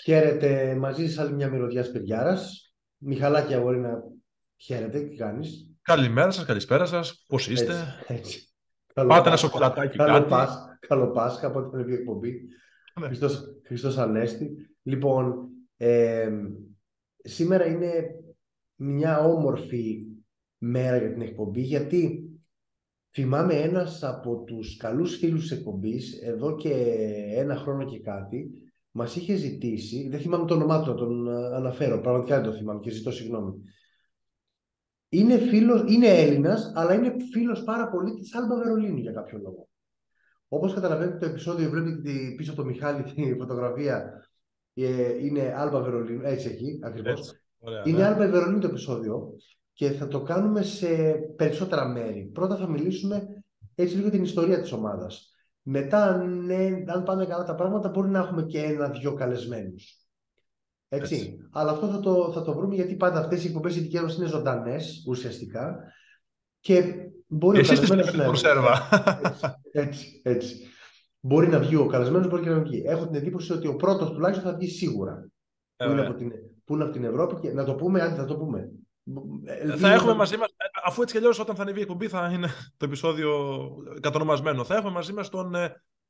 Χαίρετε, μαζί σας άλλη μια μυρωδιά Σπυριάρας. Μιχαλάκη αγορίνα, χαίρετε, τι κάνεις? Καλημέρα σας, καλησπέρα σας. Πώς Έτσι, είστε? έτσι. Καλό Πάτε ένα Πάσχα, σοκολατάκι κάτι? καλό Πάσχα από την τελευταία εκπομπή. Ναι. Χριστός Ανέστη. Λοιπόν, σήμερα είναι μια όμορφη μέρα για την εκπομπή, γιατί θυμάμαι ένας από τους καλούς φίλους της εκπομπής, εδώ και ένα χρόνο και κάτι, μας είχε ζητήσει, δεν θυμάμαι το όνομά του να τον αναφέρω, πραγματικά δεν το θυμάμαι και ζητώ συγγνώμη. Είναι φίλος, είναι Έλληνας, αλλά είναι φίλος πάρα πολύ της Άλμπα Βερολίνου για κάποιο λόγο. Όπως καταλαβαίνετε το επεισόδιο, βλέπετε πίσω από το Μιχάλη τη φωτογραφία, είναι Άλμπα Βερολίνου, έτσι εκεί ακριβώς. Έτσι. Ωραία, Είναι ναι. Άλμπα Βερολίνου το επεισόδιο και θα το κάνουμε σε περισσότερα μέρη. Πρώτα θα μιλήσουμε έτσι λίγο την ιστορία της ομάδας. Μετά, ναι, αν πάνε καλά τα πράγματα, μπορεί να έχουμε και ένα-δυο καλεσμένους. Έτσι. Έτσι. Αλλά αυτό θα το βρούμε, γιατί πάντα αυτές οι εκπομπές οι δικές μας είναι ζωντανές ουσιαστικά και μπορεί ο Εσείς τις καλεσμένος κάνετε την να βγει. κονσέρβα. Έτσι. Μπορεί να βγει ο καλεσμένος, μπορεί και να βγει. Έχω την εντύπωση ότι ο πρώτος τουλάχιστον θα βγει σίγουρα. Που είναι από Ωραία. την, που είναι από την Ευρώπη και να το πούμε, άντε θα το πούμε. Θα Ελπίζω έχουμε να... μαζί μας, αφού έτσι κι αλλιώς όταν θα ανεβεί η εκπομπή θα είναι το επεισόδιο κατονομασμένο. Θα έχουμε μαζί μας τον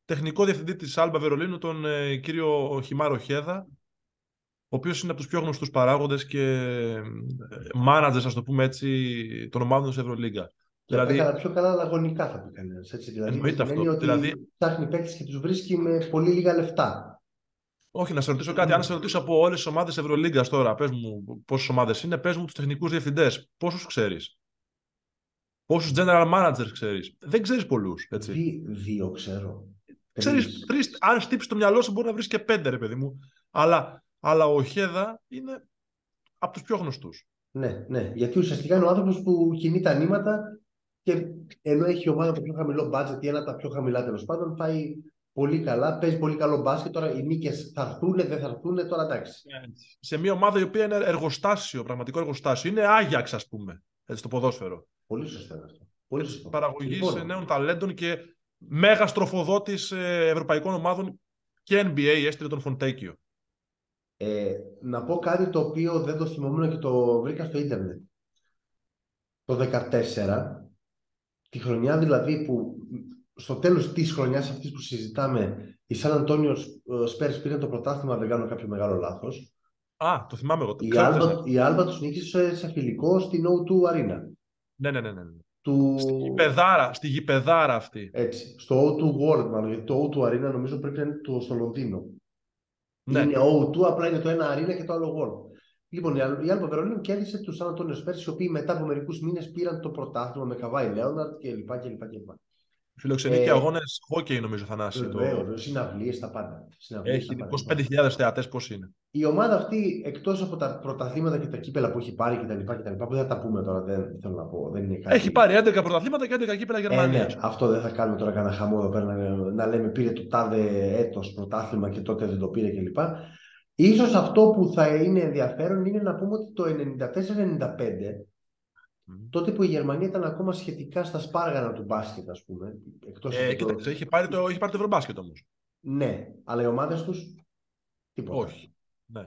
τεχνικό διευθυντή της Alba Βερολίνου, τον κύριο Χιμάρ Ojeda, ο οποίος είναι από τους πιο γνωστούς παράγοντες και managers, ας το πούμε έτσι, των ομάδων της Ευρωλίγκα. Και απ' Δηλαδή, έκανα πιο καλά λαγωνικά θα πει κανένας. Έτσι, δηλαδή με εννοείται την αυτό. έννοια Δηλαδή, ότι ψάχνει παίκτες και τους βρίσκει με πολύ λίγα λεφτά. όχι, να σε ρωτήσω κάτι. Αν σε ρωτήσω από όλες τις ομάδες Ευρωλίγκας τώρα, πες μου πόσες ομάδες είναι, πες μου τους τεχνικούς διευθυντές. Πόσους ξέρεις? Πόσους general managers ξέρεις? Δεν ξέρεις πολλούς, έτσι. Δύο ξέρω. Ξέρεις Τρεις. τρεις, αν χτύψεις το μυαλό σου μπορεί να βρεις και πέντε, ρε παιδί μου. Αλλά ο Χέδα είναι από τους πιο γνωστούς. Ναι, ναι. Γιατί ουσιαστικά είναι ο άνθρωπος που κινεί τα νήματα και ενώ έχει ομάδα το πιο χαμηλό budget ή ένα από τα πιο χαμηλά τέλος πάντων, πάει πολύ καλά, παίζει πολύ καλό μπάσκετ. Τώρα οι νίκες θα έρθουν, δεν θα έρθουν, τώρα εντάξει. Έτσι. Σε μια ομάδα η οποία είναι εργοστάσιο, πραγματικό εργοστάσιο. Είναι Άγιαξ, ας πούμε, έτσι, στο ποδόσφαιρο. Πολύ σωστό είναι αυτό. Πολύ Έτσι, σωστό. παραγωγής Λοιπόν, νέων ταλέντων και μέγας τροφοδότης ευρωπαϊκών ομάδων και NBA, έστειλε τον Φοντέκιο. να πω κάτι το οποίο δεν το θυμόμουν και το βρήκα στο ίντερνετ. Το 2014, τη χρονιά δηλαδή που στο τέλος της χρονιάς αυτής που συζητάμε, η Σαν Αντώνιο Σπέρς πήρε το πρωτάθλημα, δεν κάνω κάποιο μεγάλο λάθος. Α, το θυμάμαι εγώ. Η Ξέρω τι θες να Alba, πεις. η Alba τους νίκησε σε φιλικό στην O2 Arena. Ναι. Του... Στη γηπεδάρα αυτή. Έτσι, στο O2 World μάλλον, γιατί το O2 Arena νομίζω πρέπει να είναι στο Λονδίνο. Είναι Ναι. O2, απλά είναι το ένα Arena και το άλλο World. Λοιπόν, η Alba Βερολίνου κέρδισε του Σαν Αντώνιο Σπέρς, οι οποίοι μετά από μερικούς μήνες πήραν το πρωτάθλημα με Καβάη Λέοναρτ κλπ. Φιλοξενεί και Ε, αγώνες χόκεϊ, νομίζω, Θανάση. Βεβαίως, συναυλίες, τα πάντα. Συναυλίες, τα Έχει πάντα. 25.000 θεατές, πώς είναι. Η ομάδα αυτή, εκτός από τα πρωταθλήματα και τα κύπελα που έχει πάρει κτλ. Που δεν θα τα πούμε τώρα, δεν θέλω να πω, δεν είναι Έχει κάτι. πάρει 11 πρωταθλήματα και 11 κύπελα Ναι, Γερμανίας. αυτό δεν θα κάνουμε τώρα κανένα χαμό εδώ πέρα να λέμε πήρε το τάδε έτος πρωτάθλημα και τότε δεν το πήρε κλπ. Ίσως αυτό που θα είναι ενδιαφέρον είναι να πούμε ότι το 94-95, τότε που η Γερμανία ήταν ακόμα σχετικά στα σπάργανα του μπάσκετ, ας πούμε, εκτός από το... Κοίταξε, έχει πάρει το Ευρωμπάσκετ όμως. Ναι, αλλά οι ομάδες τους τίποτα. Όχι. Ναι.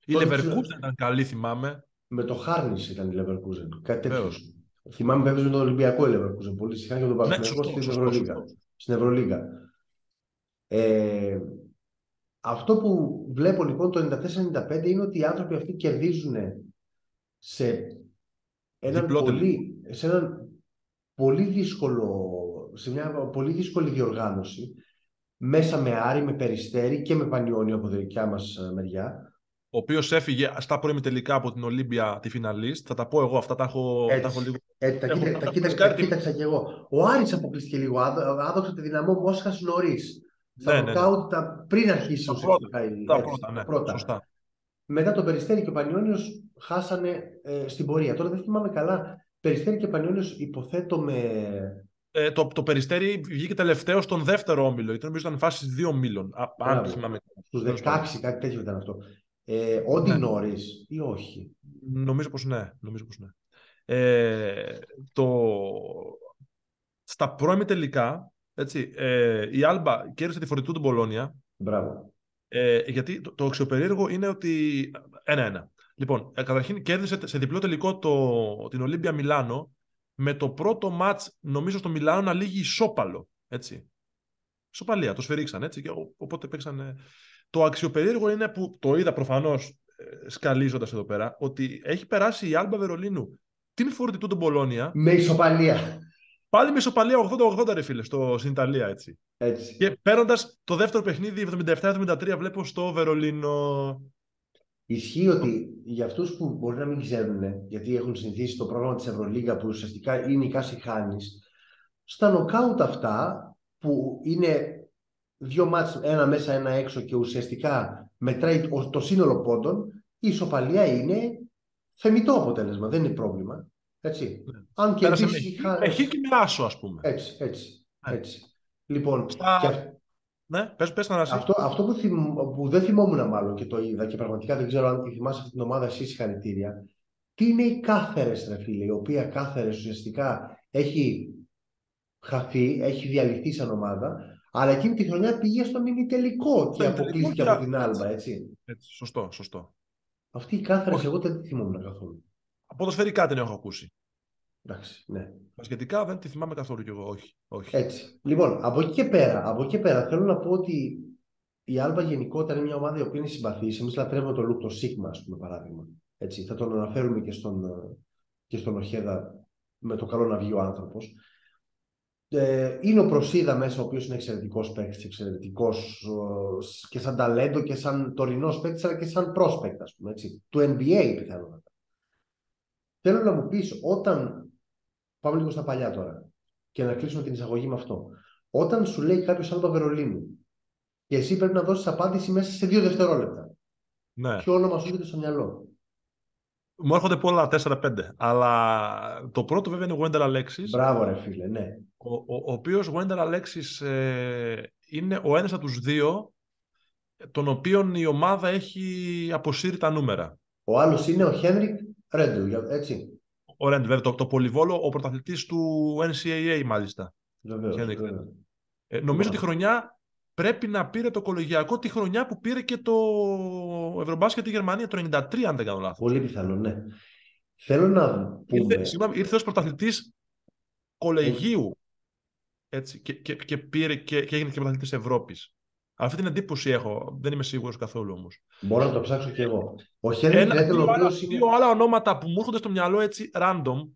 Η Τότε Leverkusen ήταν καλή, θυμάμαι. με το Χάρνις ήταν η Leverkusen, κάτι τέτοιο. Βεβαίως. Θυμάμαι βέβαια με τον Ολυμπιακό η Leverkusen, πολύ συχνά και τον Ναι, Παναθηναϊκό σωστό, στην σωστό, Ευρωλίγα. σωστό. Στην Ευρωλίγα. Ε, Αυτό που βλέπω λοιπόν το 94-95 είναι ότι οι άνθρωποι αυτοί κερδίζουν σε Διπλό τελικό. σε έναν πολύ δύσκολο, σε μια πολύ δύσκολη διοργάνωση, μέσα με Άρη, με Περιστέρι και με Πανιόνιο από τη δικιά μας μεριά. Ο οποίος έφυγε στα πρώιμη τελικά από την Ολύμπια τη φιναλίστ. Θα τα πω εγώ, αυτά τα έχω λίγο. Τα Φρεσκάρει. κοίταξα και εγώ. Ο Άρης αποκλείστηκε λίγο. Άδοξε τη Δυναμό Μόσχας νωρίς. Στα Ναι. νοκάουτ πριν αρχίσει Τα πρώτα. ουσιαστικά Τα έτσι, πρώτα, τα ναι. πρώτα. Σωστά. Μετά το Περιστέρι και ο Πανιόνιος χάσανε στην πορεία. Τώρα δεν θυμάμαι καλά. Περιστέρι και Πανιόνιος υποθέτω με... Το Περιστέρι βγήκε τελευταίο στον δεύτερο όμιλο. Γιατί νομίζω ήταν φάση 2 ομίλων. Αν το Μπράβο. θυμάμαι. Στους Τέλος πάντων. 16 κάτι τέτοιο ήταν αυτό. Ό,τι Ναι. νωρίς ή όχι. Νομίζω πως ναι. Ε, το... Στα πρώιμη τελικά, έτσι, η Άλμπα κέρδισε τη φορητού του Μπολόνια. Μπράβο. Γιατί το αξιοπερίεργο είναι ότι. 1-1. Λοιπόν, καταρχήν κέρδισε σε διπλό τελικό την Ολύμπια Μιλάνο, με το πρώτο μάτς, νομίζω, στο Μιλάνο να λήγει ισόπαλο. Έτσι. Ισοπαλία, το σφυρίξαν, έτσι. Και οπότε παίξαν. Το αξιοπερίεργο είναι που το είδα προφανώς σκαλίζοντας εδώ πέρα, ότι έχει περάσει η Άλμπα Βερολίνου την Φορτιτού του Μπολόνια. Με ισοπαλία. Πάλι με ισοπαλία 80-80, ρε φίλε, στην Ιταλία, έτσι. Και παίρνοντας το δεύτερο παιχνίδι 77-73, βλέπω στο Βερολίνο. Ισχύει ότι για αυτούς που μπορεί να μην ξέρουν, γιατί έχουν συνηθίσει το πρόγραμμα της Ευρωλίγκα, που ουσιαστικά είναι η κάση χάνεις, στα νοκάουτ αυτά, που είναι 2 μάτς, ένα μέσα, ένα έξω, και ουσιαστικά μετράει το σύνολο πόντων, η ισοπαλία είναι θεμιτό αποτέλεσμα, δεν είναι πρόβλημα. Έτσι. Αν και έχει και με άσο, ας πούμε. Έτσι. Λοιπόν, ναι, πες να ράσεις. Αυτό που δεν θυμόμουν μάλλον και το είδα, και πραγματικά δεν ξέρω αν τη θυμάσαι αυτή την ομάδα, εσύ, συγχαρητήρια. Τι είναι η Κάθερες, ρε φίλε, η οποία Κάθερες ουσιαστικά έχει χαθεί, έχει διαλυθεί σαν ομάδα, αλλά εκείνη τη χρονιά πήγε στον ημιτελικό και αποκλείστηκε από την Άλμπα, έτσι. Σωστό. Αυτή η Κάθερες εγώ δεν τη θυμόμουν καθόλου. Ποδοσφαιρικά την έχω ακούσει. Εντάξει, ναι. Μπασκετικά δεν τη θυμάμαι καθόλου κι εγώ, όχι. Έτσι. Λοιπόν, από εκεί και πέρα θέλω να πω ότι η Άλμπα γενικότερα είναι μια ομάδα η οποία είναι συμπαθής. Εμείς λατρεύουμε το Λουκ, το Σίγμα, ας πούμε, παράδειγμα. Έτσι. Θα τον αναφέρουμε και στον Οχέδα, με το καλό να βγει ο άνθρωπος. Είναι ο Προσίδα μέσα, ο οποίος είναι εξαιρετικός παίκτης, εξαιρετικός και σαν ταλέντο και σαν τωρινός παίκτης, αλλά και σαν πρόσπεκτ, ας πούμε, έτσι, του NBA πιθανότατα. Θέλω να μου πεις, όταν πάμε λίγο στα παλιά τώρα και να κλείσουμε την εισαγωγή με αυτό, όταν σου λέει κάποιος Άλμπα Βερολίνου και εσύ πρέπει να δώσεις απάντηση μέσα σε 2 δευτερόλεπτα, ναι, ποιο όνομα σου έρχεται στο μυαλό? Μου έρχονται πολλά 4-5, αλλά το πρώτο βέβαια είναι ο Wendell Alexis. Μπράβο, ρε φίλε, ναι. Ο οποίος Wendell Alexis είναι ο ένας από τους 2, τον οποίον η ομάδα έχει αποσύρει τα νούμερα. Ο άλλος είναι ο Χένρικ Ρέντλ, έτσι. Ο Ρέντλ, βέβαια, το πολυβόλο, ο πρωταθλητής του NCAA, μάλιστα. Βεβαίως. Νομίζω ότι η χρονιά πρέπει να πήρε το κολεγιακό τη χρονιά που πήρε και το Ευρωμπάσκετ τη Γερμανία, το 93, αν δεν κάνω λάθος. Πολύ πιθανό, ναι. Θέλω να πούμε... Ήρθε ως πρωταθλητής κολεγίου, έτσι, και πήρε και έγινε και πρωταθλητής Ευρώπης. Αυτή την εντύπωση έχω, δεν είμαι σίγουρος καθόλου όμως. Μπορώ να το ψάξω κι εγώ. Ο Χένρικ Ρέντλ, ο οποίος είναι... 2 άλλα ονόματα που μου έρχονται στο μυαλό, έτσι, random,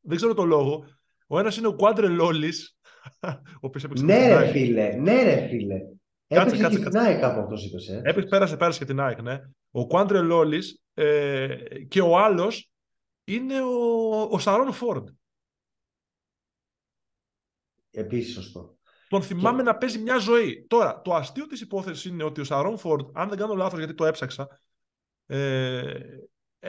δεν ξέρω το λόγο. Ο ένας είναι ο Κουάντρε Λόλις, ο οποίος έπαιξε ναι, ρε φίλε. Έπαιξε και την ΑΕΚ κάπου αυτός, είπες. Πέρασε και την ΑΕΚ, ναι. Ο Κουάντρε Λόλις και ο άλλος είναι ο Σαρόν Φόρντ. Επίσης σωστό. Τον θυμάμαι να παίζει μια ζωή. Τώρα, το αστείο της υπόθεσης είναι ότι ο Σαρόν Φόρντ, αν δεν κάνω λάθος, γιατί το έψαξα,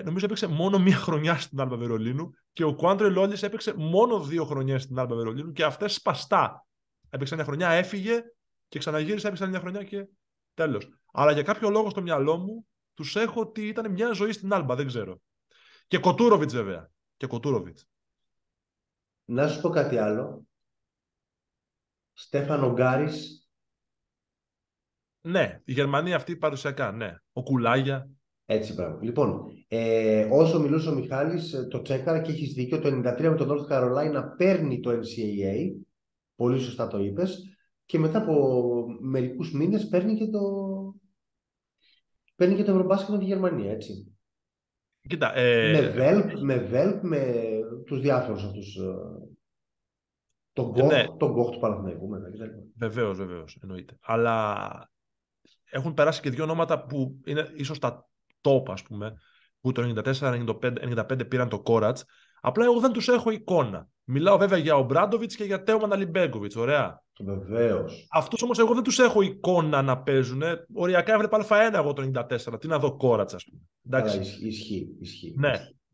νομίζω έπαιξε μόνο 1 χρονιά στην Άλμπα Βερολίνου, και ο Κουάντρε Λόλις έπαιξε μόνο 2 χρονιές στην Άλμπα Βερολίνου, και αυτές σπαστά. Έπαιξε 1 χρονιά, έφυγε και ξαναγύρισε, έπαιξε 1 χρονιά και τέλος. Αλλά για κάποιο λόγο στο μυαλό μου τους έχω ότι ήταν μια ζωή στην Άλμπα, δεν ξέρω. Και Κοτούροβιτς, βέβαια. Να σου πω κάτι άλλο. Στέφανο Γκάρις. Ναι, η Γερμανία αυτή παρουσιακά, ναι. Ο Κουλάγια. Έτσι, μπράβο. Λοιπόν, όσο μιλούσε ο Μιχάλης, το τσέκαρα και έχεις δίκιο. Το 93 με τον North Carolina παίρνει το NCAA. Πολύ σωστά το είπες. Και μετά από μερικούς μήνες παίρνει και το Ευρωμπάσκετ με τη Γερμανία, έτσι. Κοίτα, με Βέλπ, με τους διάφορους αυτούς. Τον Γκοχ του Παναθηναϊκού μετά κτλ. Βεβαίως, εννοείται. Αλλά έχουν περάσει και 2 ονόματα που είναι ίσως τα top, ας πούμε, που το 94-95 πήραν το Κόρατς. Απλά εγώ δεν τους έχω εικόνα. Μιλάω βέβαια για Ομπράντοβιτς και για Τέομαν Αλιμπέγκοβιτς, ωραία. Βεβαίως. Αυτούς όμως εγώ δεν τους έχω εικόνα να παίζουν. Οριακά έβλεπα Α1 εγώ το 94. Τι να δω Κόρατς, ας πούμε. Εντάξει. Ισχύει.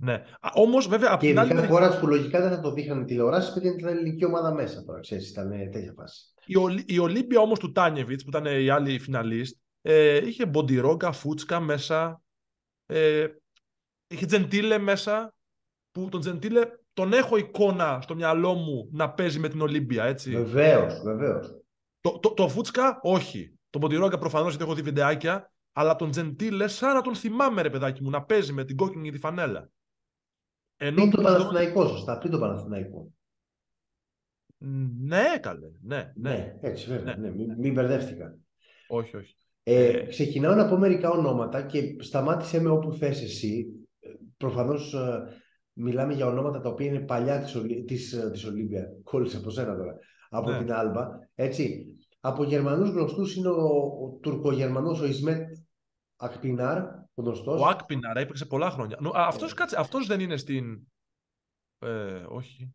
Ναι. Όμως βέβαια. Και ειδικά Κόρατς που λογικά δεν θα το δείχναν τηλεοράσεις, επειδή ήταν ελληνική ομάδα μέσα τώρα. Ξέρεις, ήταν τέτοια φάση. Η Ολύμπια όμως του Τάνιεβιτς, που ήταν η άλλη φιναλίστ, είχε Μποντιρόγκα, Φούτσκα μέσα. Είχε Τζεντίλε μέσα. Που τον Τζεντίλε τον έχω εικόνα στο μυαλό μου να παίζει με την Ολύμπια, έτσι. Βεβαίως. Το Φούτσκα, όχι. Τον Ποτηρόγκα προφανώς γιατί έχω δει βιντεάκια, αλλά τον Τζεντίλε σαν να τον θυμάμαι, ρε παιδάκι μου, να παίζει με την κόκκινη και τη φανέλα. Ενώ Πριν του το τους δω... Παναθηναϊκό, σωστά, πριν το Παναθηναϊκό. Ναι, καλέ. Ναι, ναι, Ναι, έτσι βέβαια. ναι, Ναι, ναι. μην μπερδεύτηκα. Όχι, όχι. Ξεκινάω να πω μερικά ονόματα και σταμάτησε με όπου θες εσύ. Προφανώς μιλάμε για ονόματα τα οποία είναι παλιά της Ολύμπια. Κόλλησε από σένα τώρα. Από Ναι. την Άλμπα. Έτσι. Από Γερμανούς γνωστούς είναι ο τουρκογερμανός ο Ισμέτ Ακτινάρ, Ο γνωστός. Άκπιναρ έπαιξε πολλά χρόνια. Αυτός, κάτσε, αυτός δεν είναι στην... όχι.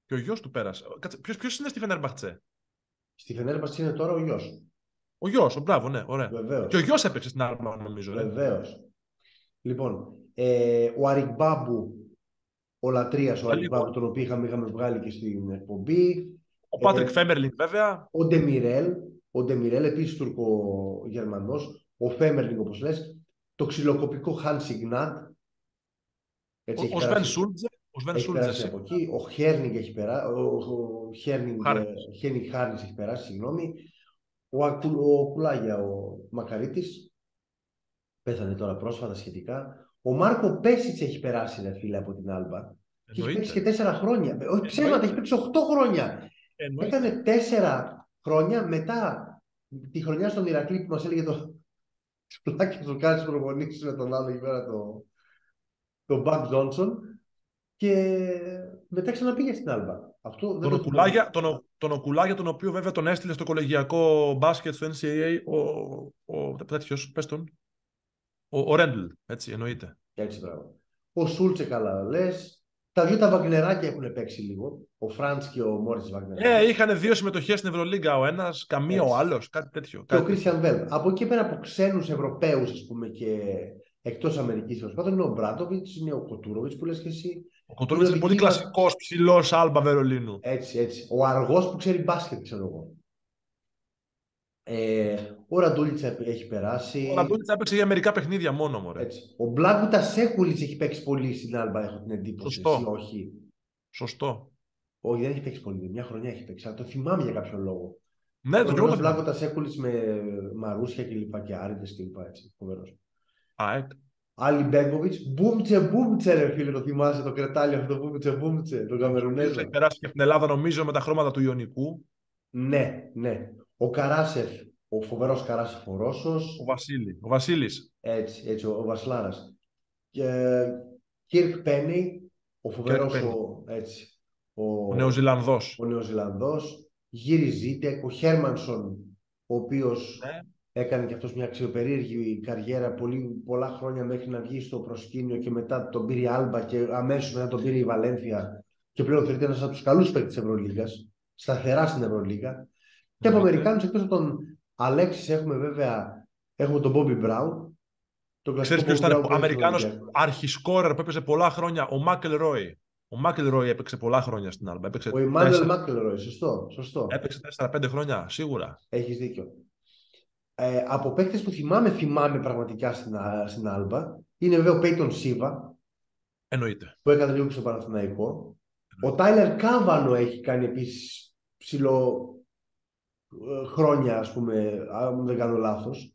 Και ο γιος του πέρασε. Κάτσε, ποιος είναι στη Φενέρμπαχτσε? Στη Φενέρμπαχτσε είναι τώρα ο γιος. Ο γιος, μπράβο, ναι, ωραία. Και ο Βεβαίως. γιος έπαιξε στην Alba, νομίζω, ρε. Βεβαίως. Λοιπόν, ο Αρικμπάμπου, ο Λατρείας, ο Αρικμπάμπου, Λοιπόν, τον οποίο είχαμε βγάλει και στην εκπομπή. ο Πάτρικ Φέμερλινγκ, βέβαια. Ο Ντεμιρέλ, επίσης τουρκο-γερμανός. Ο Φέμερλινγκ, όπως λες. Το ξυλοκοπικό Χαν Σιγνάτ. Έτσι Ο Σβεν Σούλτζε. Ο Σβεν έχει Σούλτζε, περάσει από εκεί. Ο Χέρνινγκ έχει περάσει. Ο Χάρνης. Χένινγκ Χάρνης έχει περάσει, συγγνώμη. Ο Κουλάγια, ο Μακαρίτης. Πέθανε τώρα πρόσφατα σχετικά. Ο Μάρκο Πέσιτς έχει περάσει, ρε φίλε, από την Άλμπα. Και έχει παίξει και 4 χρόνια. Όχι ψέματα, έχει παίξει 8 χρόνια. Έκανε 4 χρόνια μετά τη χρονιά στον Ηρακλή που μας έλεγε το Λάκη του κάνει προπονήσεις με τον άλλο εκεί πέρα, τον Μπακ Τζόνσον. Και μετά ξαναπήγε στην Άλμπα. Αυτό δεν Τον Οκουλάγια, τον οποίο βέβαια τον έστειλε στο κολεγιακό μπάσκετ στο NCAA τέτοιος, πες τον, ο Ρέντλ, έτσι εννοείται. Έτσι, μπράβο. Ο Σούλτσε, καλά λες. Τα δύο τα Βαγνεράκια έχουν παίξει λίγο. Ο Φραντς και ο Μόρις Βαγνεράκια. Είχαν 2 συμμετοχές στην Ευρωλίγκα ο ένας, καμία ο άλλος, κάτι τέτοιο. Και ο Κρίστιαν Βέλ. Από εκεί πέρα από ξένους Ευρωπαίους, ας πούμε, και εκτός Αμερικής, τέλος πάντων, είναι ο Μπράντοβιτς, είναι ο Κοτούροβιτς που λες και εσύ. Ο Κοτούροβιτς είναι πολύ κλασικός, ψηλός Άλμπα Βερολίνου. Έτσι. Ο αργός που ξέρει μπάσκετ, ξέρω εγώ. Ο Ραντούλιτσα έχει περάσει. Ο Ραντούλιτσα έπαιξε για μερικά παιχνίδια μόνο, μωρέ. Ο Μπλάκουτα Σέκουλιτς έχει παίξει πολύ στην Άλμπα, έχω την εντύπωση. Σωστό. Εσύ, όχι. Σωστό. Όχι, δεν έχει παίξει πολύ. Μια χρονιά έχει παίξει. Αλλά το θυμάμαι για κάποιο λόγο. Ναι, το θυμάμαι. Μπλάκουτα Σέκουλιτς με Μαρούσια και άριδες και λοιπά. Φοβερός. Άλλη Μπέγκοβιτς, μπούμτσε ρε φίλε, το θυμάσαι το κρετάλι αυτό, μπούμτσε, τον Καμερουνέζο. Έχει περάσει και από την Ελλάδα νομίζω με τα χρώματα του Ιωνικού. Ναι. Ο Καράσεφ, ο φοβερός Καράσεφ ο Ρώσος. Ο Βασίλης. Έτσι, ο Βασλάρας. Κίρκ Πένι, ο φοβερός ο Νεοζηλανδός. Ο Νεοζηλανδός. Γύρι Ζίτεκ, ο Χέρμανσον, ο οποίος έκανε και αυτός μια αξιοπερίεργη καριέρα πολλά χρόνια μέχρι να βγει στο προσκήνιο και μετά τον πήρε η Άλμπα και αμέσως μετά τον πήρε η Βαλένθια και πλέον θεωρείται ένας από τους καλούς παίκτες της Ευρωλίγας, σταθερά στην Ευρωλίγα. Και από Αμερικάνους, εκτός από τον Αλέξης, έχουμε τον Μπόμπι Μπράουν. Ξέρεις ποιος ήταν Αμερικάνος αρχισκόρερ που έπαιζε πολλά χρόνια? Ο Μάκελρόι. Ο Μάκελρόι έπαιξε πολλά χρόνια στην Άλμπα. Ο Εμμάνουελ Μάκελρόι, σωστό. Έπαιξε 4-5 χρόνια, σίγουρα. Έχεις δίκιο. Από παίκτες που θυμάμαι πραγματικά στην Άλμπα είναι βέβαια ο Πέιτον Σίβα. Εννοείται. Που έκανε λίγο στο Παναθηναϊκό. Ο Τάιλερ Κάβανο έχει κάνει επίσης ψηλό χρόνια, ας πούμε, αν δεν κάνω λάθος,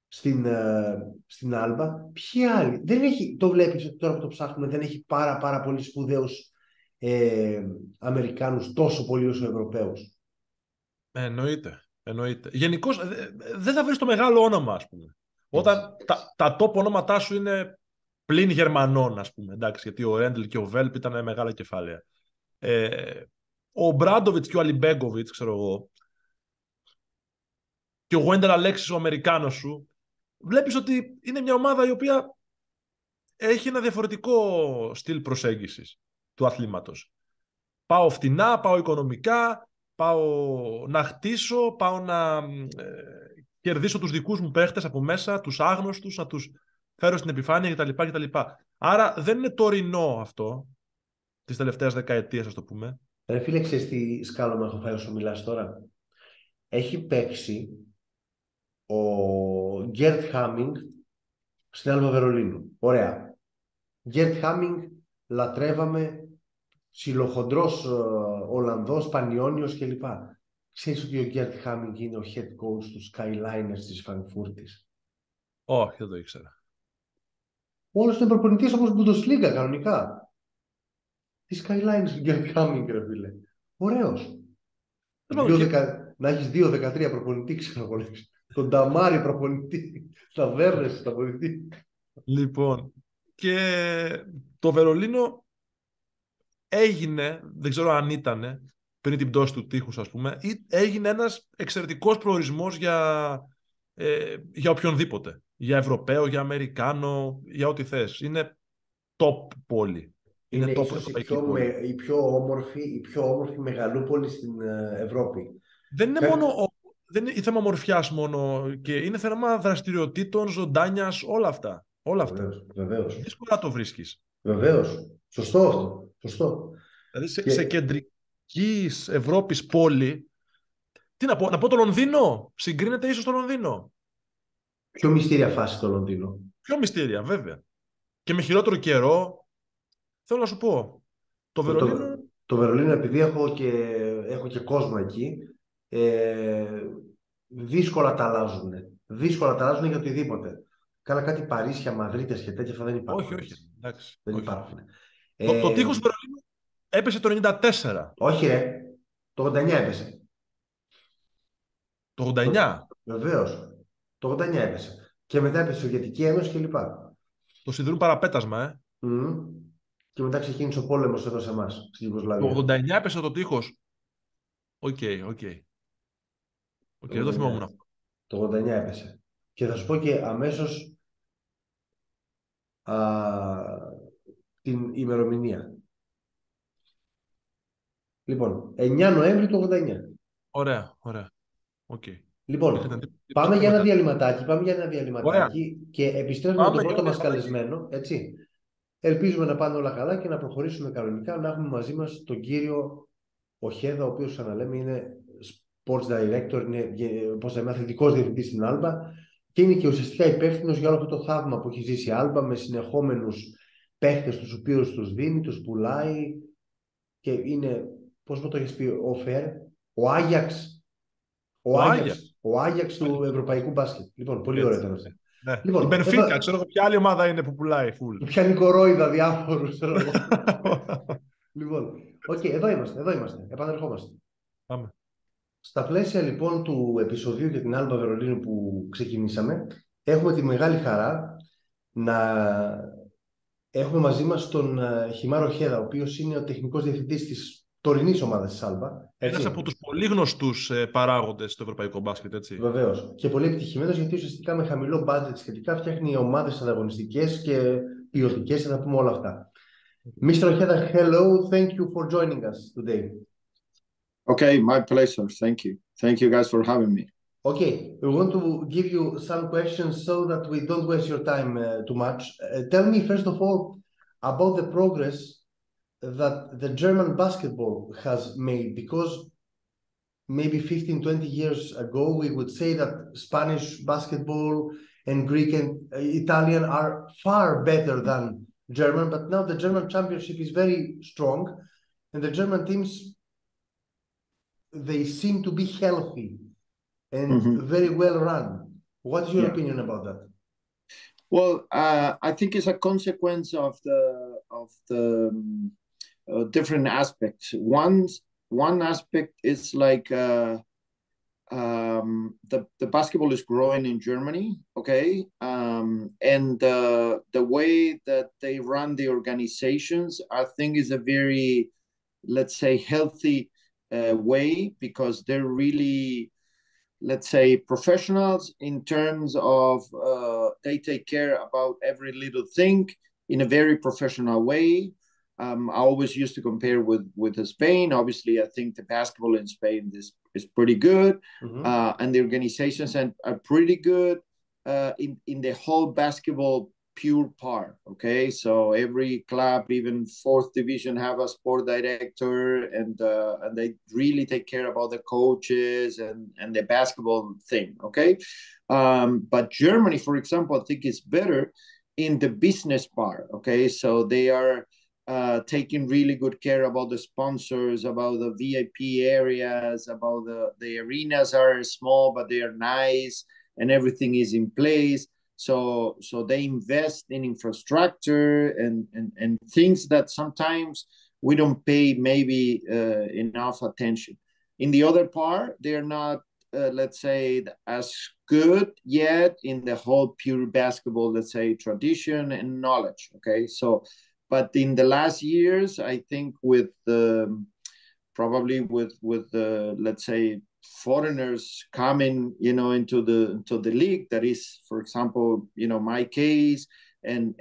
στην Άλμπα. Ποιοι άλλοι? Δεν έχει, το βλέπεις ότι τώρα που το ψάχνουμε, δεν έχει πάρα πολύ σπουδαίους Αμερικάνους τόσο πολύ όσο Ευρωπαίους. Εννοείται. Γενικώς δεν θα βρεις το μεγάλο όνομα, ας πούμε. Όταν τα top ονόματά σου είναι πλην Γερμανών, ας πούμε. Εντάξει, γιατί ο Ρέντλ και ο Βέλπ ήταν μεγάλα κεφάλαια. Ο Μπράντοβιτς και ο Αλιμπέγκοβιτς, ξέρω εγώ, και ο Wendell Alexis, ο Αμερικάνος σου, βλέπεις ότι είναι μια ομάδα η οποία έχει ένα διαφορετικό στυλ προσέγγισης του αθλήματος. Πάω φτηνά, πάω οικονομικά, πάω να χτίσω, πάω να κερδίσω τους δικούς μου παίχτες από μέσα, τους άγνωστους, να τους φέρω στην επιφάνεια κτλ. Άρα δεν είναι τωρινό αυτό της τελευταίας δεκαετίας, ας το πούμε. Ρε φίλε, ξέρεις τι σκάλωμα έχω φάει όσο μιλάς τώρα? Έχει παίξει ο Γκέρτ Χάμινγκ στην Άλμπα Βερολίνου. Ωραία. Γκέρτ Χάμινγκ, λατρεύαμε, ψιλοχοντρός Ολλανδός, Πανιόνιος κλπ. Ξέρεις ότι ο Γκέρτ Χάμινγκ είναι ο head coach του Skyliners της Φραγκφούρτης? Όχι, δεν το ήξερα. Όλος είναι προπονητής όπως Bundesliga κανονικά. Τι Skyliners του Γκέρτ Χάμινγκ, ρε φίλε. Ωραίος. Να έχεις 2-13 προπονητή, ξέρω εγώ. Τον Νταμάρι προπονητή. Τα Βέρνες προπονητή. Λοιπόν, και το Βερολίνο έγινε, δεν ξέρω αν ήταν πριν την πτώση του τείχους, ας πούμε, ή έγινε ένας εξαιρετικός προορισμός για οποιονδήποτε. Για Ευρωπαίο, για Αμερικάνο, για ό,τι θες. Είναι top πόλη. Είναι top ίσως η πιο όμορφη μεγαλούπολη στην Ευρώπη. Δεν είναι δεν είναι θέμα ομορφιάς μόνο, και είναι θέμα δραστηριοτήτων, ζωντάνιας, όλα αυτά. Βεβαίως. Δύσκολα το βρίσκεις. Βεβαίως. Σωστό αυτό. Σωστό. Δηλαδή σε κεντρική Ευρώπης πόλη, τι να πω το Λονδίνο, συγκρίνεται ίσως το Λονδίνο. Πιο μυστήρια φάση το Λονδίνο. Πιο μυστήρια, βέβαια. Και με χειρότερο καιρό, θέλω να σου πω, το Βερολίνο... Το Βερολίνο, επειδή έχω και κόσμο εκεί, δύσκολα τα αλλάζουν. Δύσκολα τα αλλάζουν για οτιδήποτε. Κάνα κάτι Παρίσια, Μαδρίτες και τέτοια, αυτά δεν υπάρχουν. Όχι. Εντάξει, δεν υπάρχουν. Το τείχος του Βερολίνου έπεσε το 94. Όχι ρε, το 89 έπεσε. Το 89. Βεβαίως. Το 89 έπεσε. Και μετά έπεσε η Σοβιετική Ένωση κλπ. Το σιδηρούν παραπέτασμα, Και μετά ξεκίνησε ο πόλεμος εδώ σε εμάς, στη Ιουγκοσλαβία. Το 89 έπεσε το τείχος. Οκ. Δεν το θυμόμουν αυτό. Το 89 έπεσε. Και θα σου πω και αμέσως την ημερομηνία. Λοιπόν, 9 Νοέμβρη του 89. Ωραία. Okay. Λοιπόν, πάμε για ένα διαλυματάκι. Και επιστρέφουμε με τον πρώτο μας καλεσμένο, έτσι. Ελπίζουμε να πάνε όλα καλά και να προχωρήσουμε κανονικά, να έχουμε μαζί μας τον κύριο Ojeda, ο οποίος, ξαναλέμε, είναι sports director, είναι αθλητικός διευθυντής στην Alba και είναι και ουσιαστικά υπεύθυνος για όλο αυτό το θαύμα που έχει ζήσει η Alba, με συνεχόμενους παίχτες τους οποίους τους δίνει, τους πουλάει και είναι, πώς μου το έχεις πει, ο Άγιαξ του ευρωπαϊκού μπάσκετ. Λοιπόν, πολύ ωραία ήταν αυτό. Ναι. Λοιπόν, η Μπενφίκα, ξέρω εγώ ποια άλλη ομάδα είναι που πουλάει φουλ. Που πιάνει κορόιδα διάφορους. Λοιπόν, εδώ είμαστε. Επανερχόμαστε. Πάμε. Στα πλαίσια λοιπόν του επεισοδίου για την Alba Βερολίνου που ξεκινήσαμε, έχουμε τη μεγάλη χαρά να έχουμε μαζί μας τον Himar Ojeda, ο οποίος είναι ο τεχνικός διευθυντής της τωρινής ομάδας της Alba. Ένας από τους πολύ γνωστούς παράγοντες στο ευρωπαϊκό μπάσκετ, έτσι. Βεβαίως. Και πολύ επιτυχημένος, γιατί ουσιαστικά με χαμηλό budget σχετικά φτιάχνει ομάδες ανταγωνιστικές και ποιοτικές, θα πούμε όλα αυτά. Mr. Ojeda, hello. Thank you for joining us today. Okay, my pleasure. Thank you. Thank you guys for having me. Okay, we want to give you some questions so that we don't waste your time too much. Tell me, first of all, about the progress that the German basketball has made, because maybe 15, 20 years ago, we would say that Spanish basketball and Greek and Italian are far better than German, but now the German championship is very strong, and the German teams, they seem to be healthy and very well run. What is your opinion about that? Well, I think it's a consequence of the different aspects. One aspect is like the basketball is growing in Germany, okay, and the way that they run the organizations, I think, is a very, let's say, healthy way, because they're really, let's say, professionals in terms of they take care about every little thing in a very professional way. I always used to compare with Spain. Obviously, I think the basketball in Spain is pretty good, and the organizations are pretty good in the whole basketball pure part. Okay, so every club, even fourth division, have a sport director, and they really take care about the coaches and the basketball thing. Okay, but Germany, for example, I think is better in the business part. Okay, so they are taking really good care about the sponsors, about the VIP areas, about the arenas are small, but they are nice and everything is in place. So they invest in infrastructure and things that sometimes we don't pay maybe enough attention. In the other part, they're not, let's say, as good yet in the whole pure basketball, let's say, tradition and knowledge. Okay, so, but in the last years, I think with probably with let's say, foreigners coming, into the league, that is, for example, my case and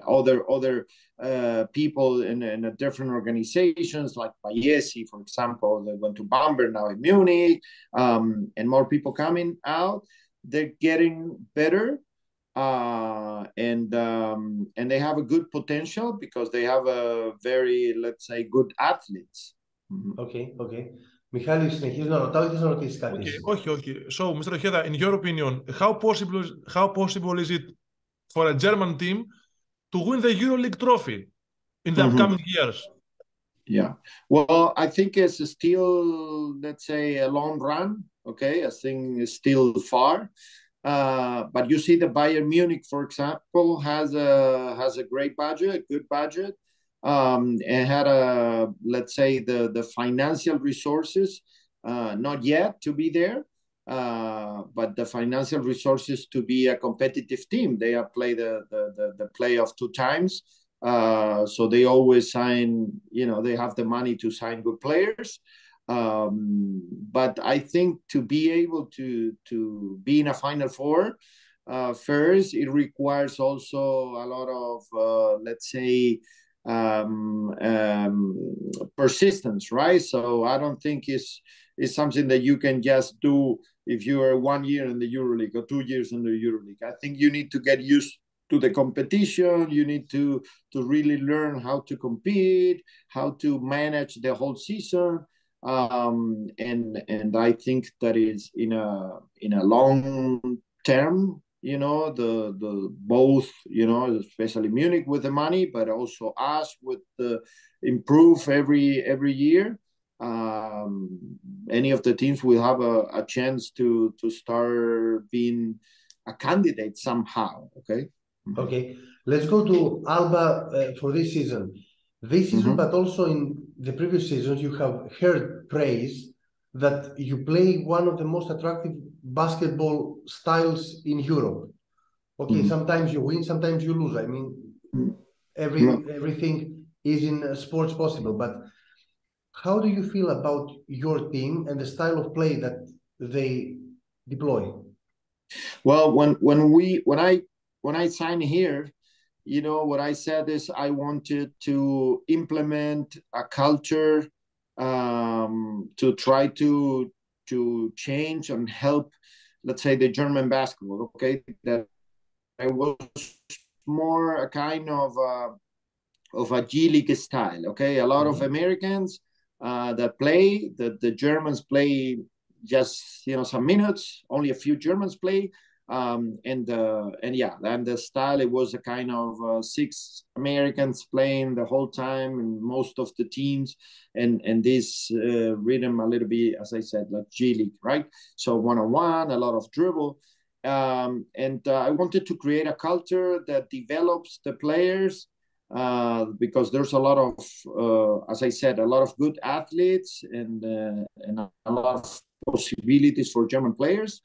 other people in different organizations like Bayesi, for example, they went to Bamberg, now in Munich, and more people coming out. They're getting better, and they have a good potential because they have a very, let's say, good athletes. Okay. Μιχάλη, συνεχίζω να ρωτάω ή θες να ρωτήσεις κάτι? Όχι. So, Mr. Ojeda, in your opinion, how possible is it for a German team to win the EuroLeague trophy in the upcoming years? Yeah. Well, I think it's still, let's say, a long run. Okay. I think it's still far. But you see the Bayern Munich, for example, has a great budget, good budget. And had let's say, the financial resources, not yet to be there, but the financial resources to be a competitive team. They have played the playoff 2 times, so they always sign. They have the money to sign good players. But I think to be able to be in a Final Four, first it requires also a lot of let's say, persistence, right? So I don't think it's something that you can just do if you are 1 year in the EuroLeague or 2 years in the EuroLeague. I think you need to get used to the competition. You need to really learn how to compete, how to manage the whole season, and I think that is in a long term. The both, especially Munich with the money, but also us with the improve every year. Any of the teams will have a chance to start being a candidate somehow. Okay. Okay. Let's go to Alba for this season. This season, but also in the previous seasons, you have heard praise that you play one of the most attractive basketball styles in Europe. Okay, sometimes you win, sometimes you lose. I mean, everything is in sports possible. But how do you feel about your team and the style of play that they deploy? Well, when I signed here, what I said is I wanted to implement a culture, to try to change and help, let's say, the German basketball. Okay, that I was more a kind of a G League style. Okay, a lot of Americans that play, the Germans play just some minutes. Only a few Germans play. And the style, it was a kind of 6 Americans playing the whole time in most of the teams, and this rhythm a little bit, as I said, like G League, right? So 1-on-1, a lot of dribble, and I wanted to create a culture that develops the players, because there's a lot of, as I said, a lot of good athletes and a lot of possibilities for German players.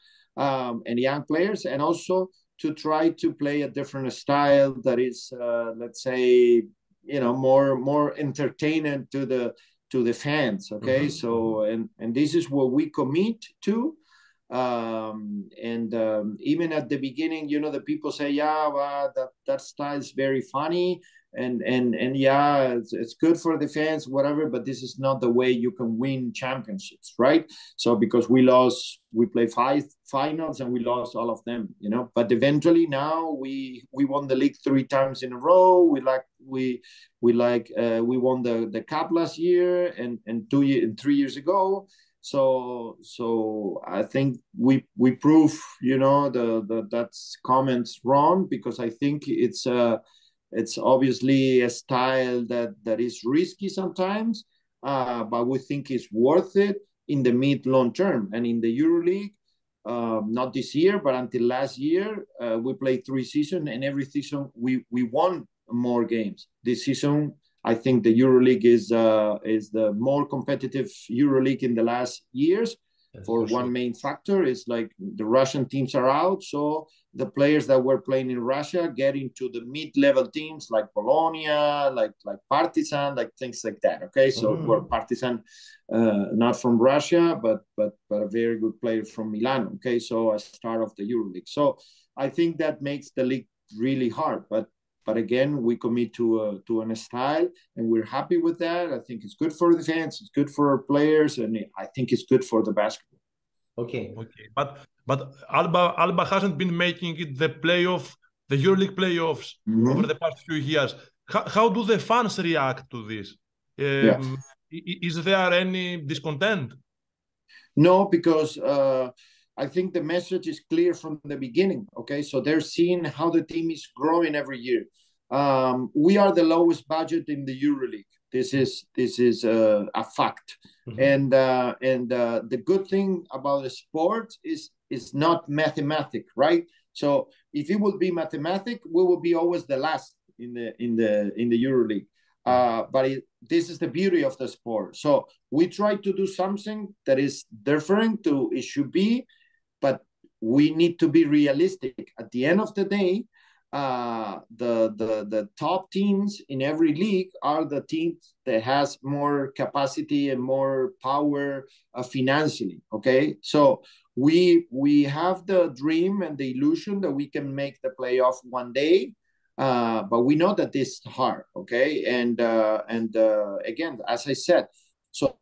And young players, and also to try to play a different style that is, let's say, more entertaining to the fans. Okay, so and this is what we commit to. Even at the beginning, the people say, that style is very funny, and it's good for the fans, whatever, but this is not the way you can win championships, right? So because we played 5 finals and we lost all of them, but eventually now we won the league 3 times in a row. We won the cup last year and 3 years ago. So I think we prove, that's comments wrong, because I think it's It's obviously a style that is risky sometimes, but we think it's worth it in the mid-long term. And in the EuroLeague, not this year, but until last year, we played 3 seasons, and every season we won more games. This season, I think the EuroLeague is the more competitive EuroLeague in the last years. For one main factor is like the Russian teams are out, so the players that were playing in Russia get into the mid-level teams like Polonia, like Partizan, like things like that. Okay, so we're Partizan, not from Russia, but a very good player from Milan. Okay, so as start of the EuroLeague. So I think that makes the league really hard, but again, we commit to an style, and we're happy with that. I think it's good for the fans, it's good for our players, and I think it's good for the basketball. Okay. But Alba hasn't been making it the EuroLeague playoffs over the past few years. How do the fans react to this? Is there any discontent? No, because I think the message is clear from the beginning. Okay, so they're seeing how the team is growing every year. We are the lowest budget in the EuroLeague. This is a fact. And the good thing about the sport is not mathematic, right? So if it would be mathematic, we will be always the last in the EuroLeague. But this is the beauty of the sport. So we try to do something that is different to it should be, but we need to be realistic. At the end of the day, the top teams in every league are the teams that has more capacity and more power financially. Okay, so we have the dream and the illusion that we can make the playoff one day, but we know that this is hard. Okay, and again, as I said, so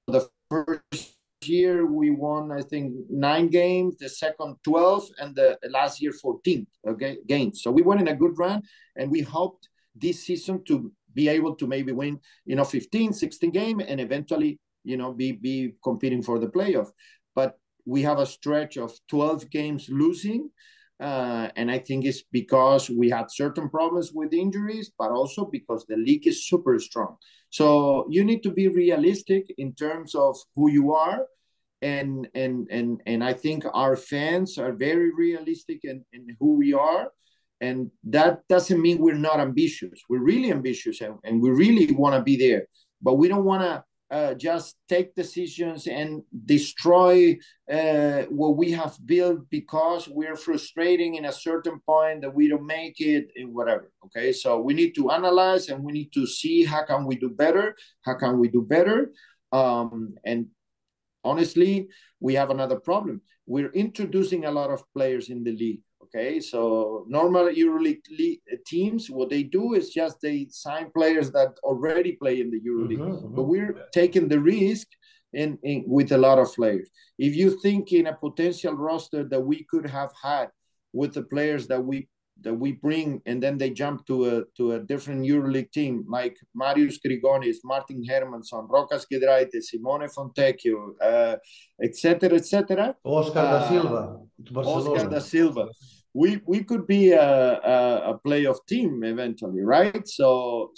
the first year we won, I think, 9 games, the second 12, and the last year 14 games. So we went in a good run, and we hoped this season to be able to maybe win 15, 16 games, and eventually be competing for the playoff. But we have a stretch of 12 games losing, and I think it's because we had certain problems with injuries, but also because the league is super strong. So you need to be realistic in terms of who you are, and I think our fans are very realistic in who we are, and that doesn't mean we're not ambitious. We're really ambitious, and we really want to be there, but we don't want to just take decisions and destroy what we have built because we're frustrating in a certain point that we don't make it and whatever. Okay, so we need to analyze, and we need to see how can we do better, and honestly, we have another problem. We're introducing a lot of players in the league. Okay, so normal EuroLeague teams, what they do is just they sign players that already play in the EuroLeague. But we're taking the risk with a lot of players. If you think in a potential roster that we could have had with the players that we bring, and then they jump to a different EuroLeague team, like Marius Grigonis, Martin Hermansson, Rokas Giedraitis, Simone Fontecchio, etc. Oscar da Silva. We could be a playoff team eventually, right? So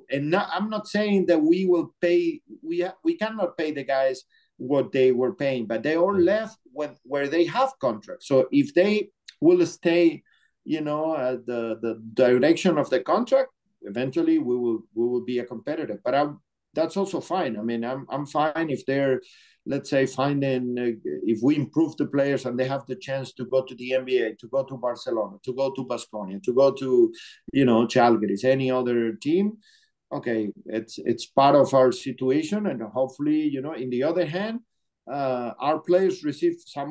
and I'm not saying that we will pay. We cannot pay the guys what they were paying, but they all left where they have contracts. So if they will stay, the direction of the contract, eventually we will be a competitor. But that's also fine. I mean, I'm fine if they're, let's say, finding if we improve the players and they have the chance to go to the NBA, to go to Barcelona, to go to Baskonia, to go to Žalgiris, any other team. Okay, it's part of our situation, and hopefully, in the other hand, some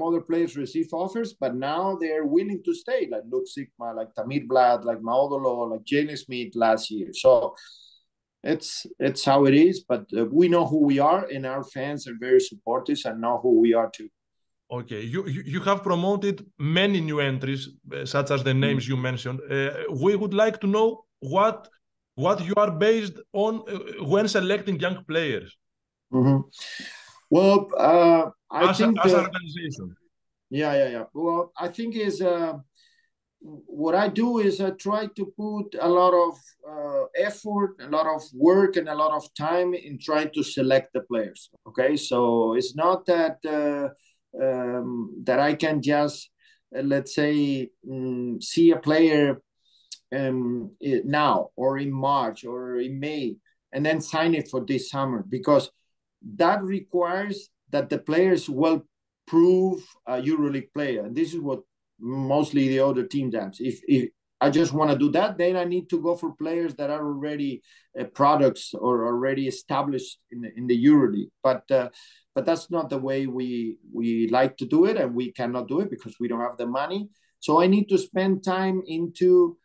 other players receive offers, but now they're willing to stay, like Luke Sigma, like Tamir Blad, like Maudolo, like Jalen Smith last year. So it's how it is, but we know who we are, and our fans are very supportive and know who we are too. Okay, you have promoted many new entries, such as the names you mentioned. We would like to know what you are based on when selecting young players. Well, I think as an organization. Yeah. Well, I think is what I do is I try to put a lot of effort, a lot of work, and a lot of time in trying to select the players. Okay, so it's not that that I can just let's say see a player now or in March or in May and then sign it for this summer, because that requires that the players will prove a EuroLeague player, and this is what mostly the other team does. If I just want to do that, then I need to go for players that are already products or already established in the EuroLeague. But that's not the way we like to do it, and we cannot do it because we don't have the money. So I need to spend time into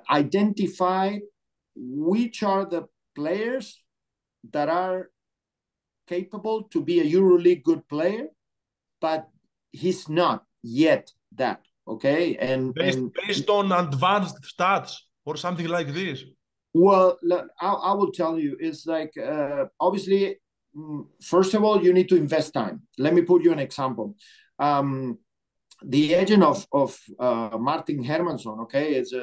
identify which are the players that are capable to be a EuroLeague good player, but he's not yet that. Okay, and based on advanced stats or something like this. Well, I will tell you, it's like obviously, first of all, you need to invest time. Let me put you an example. The agent of Martin Hermansson, okay, is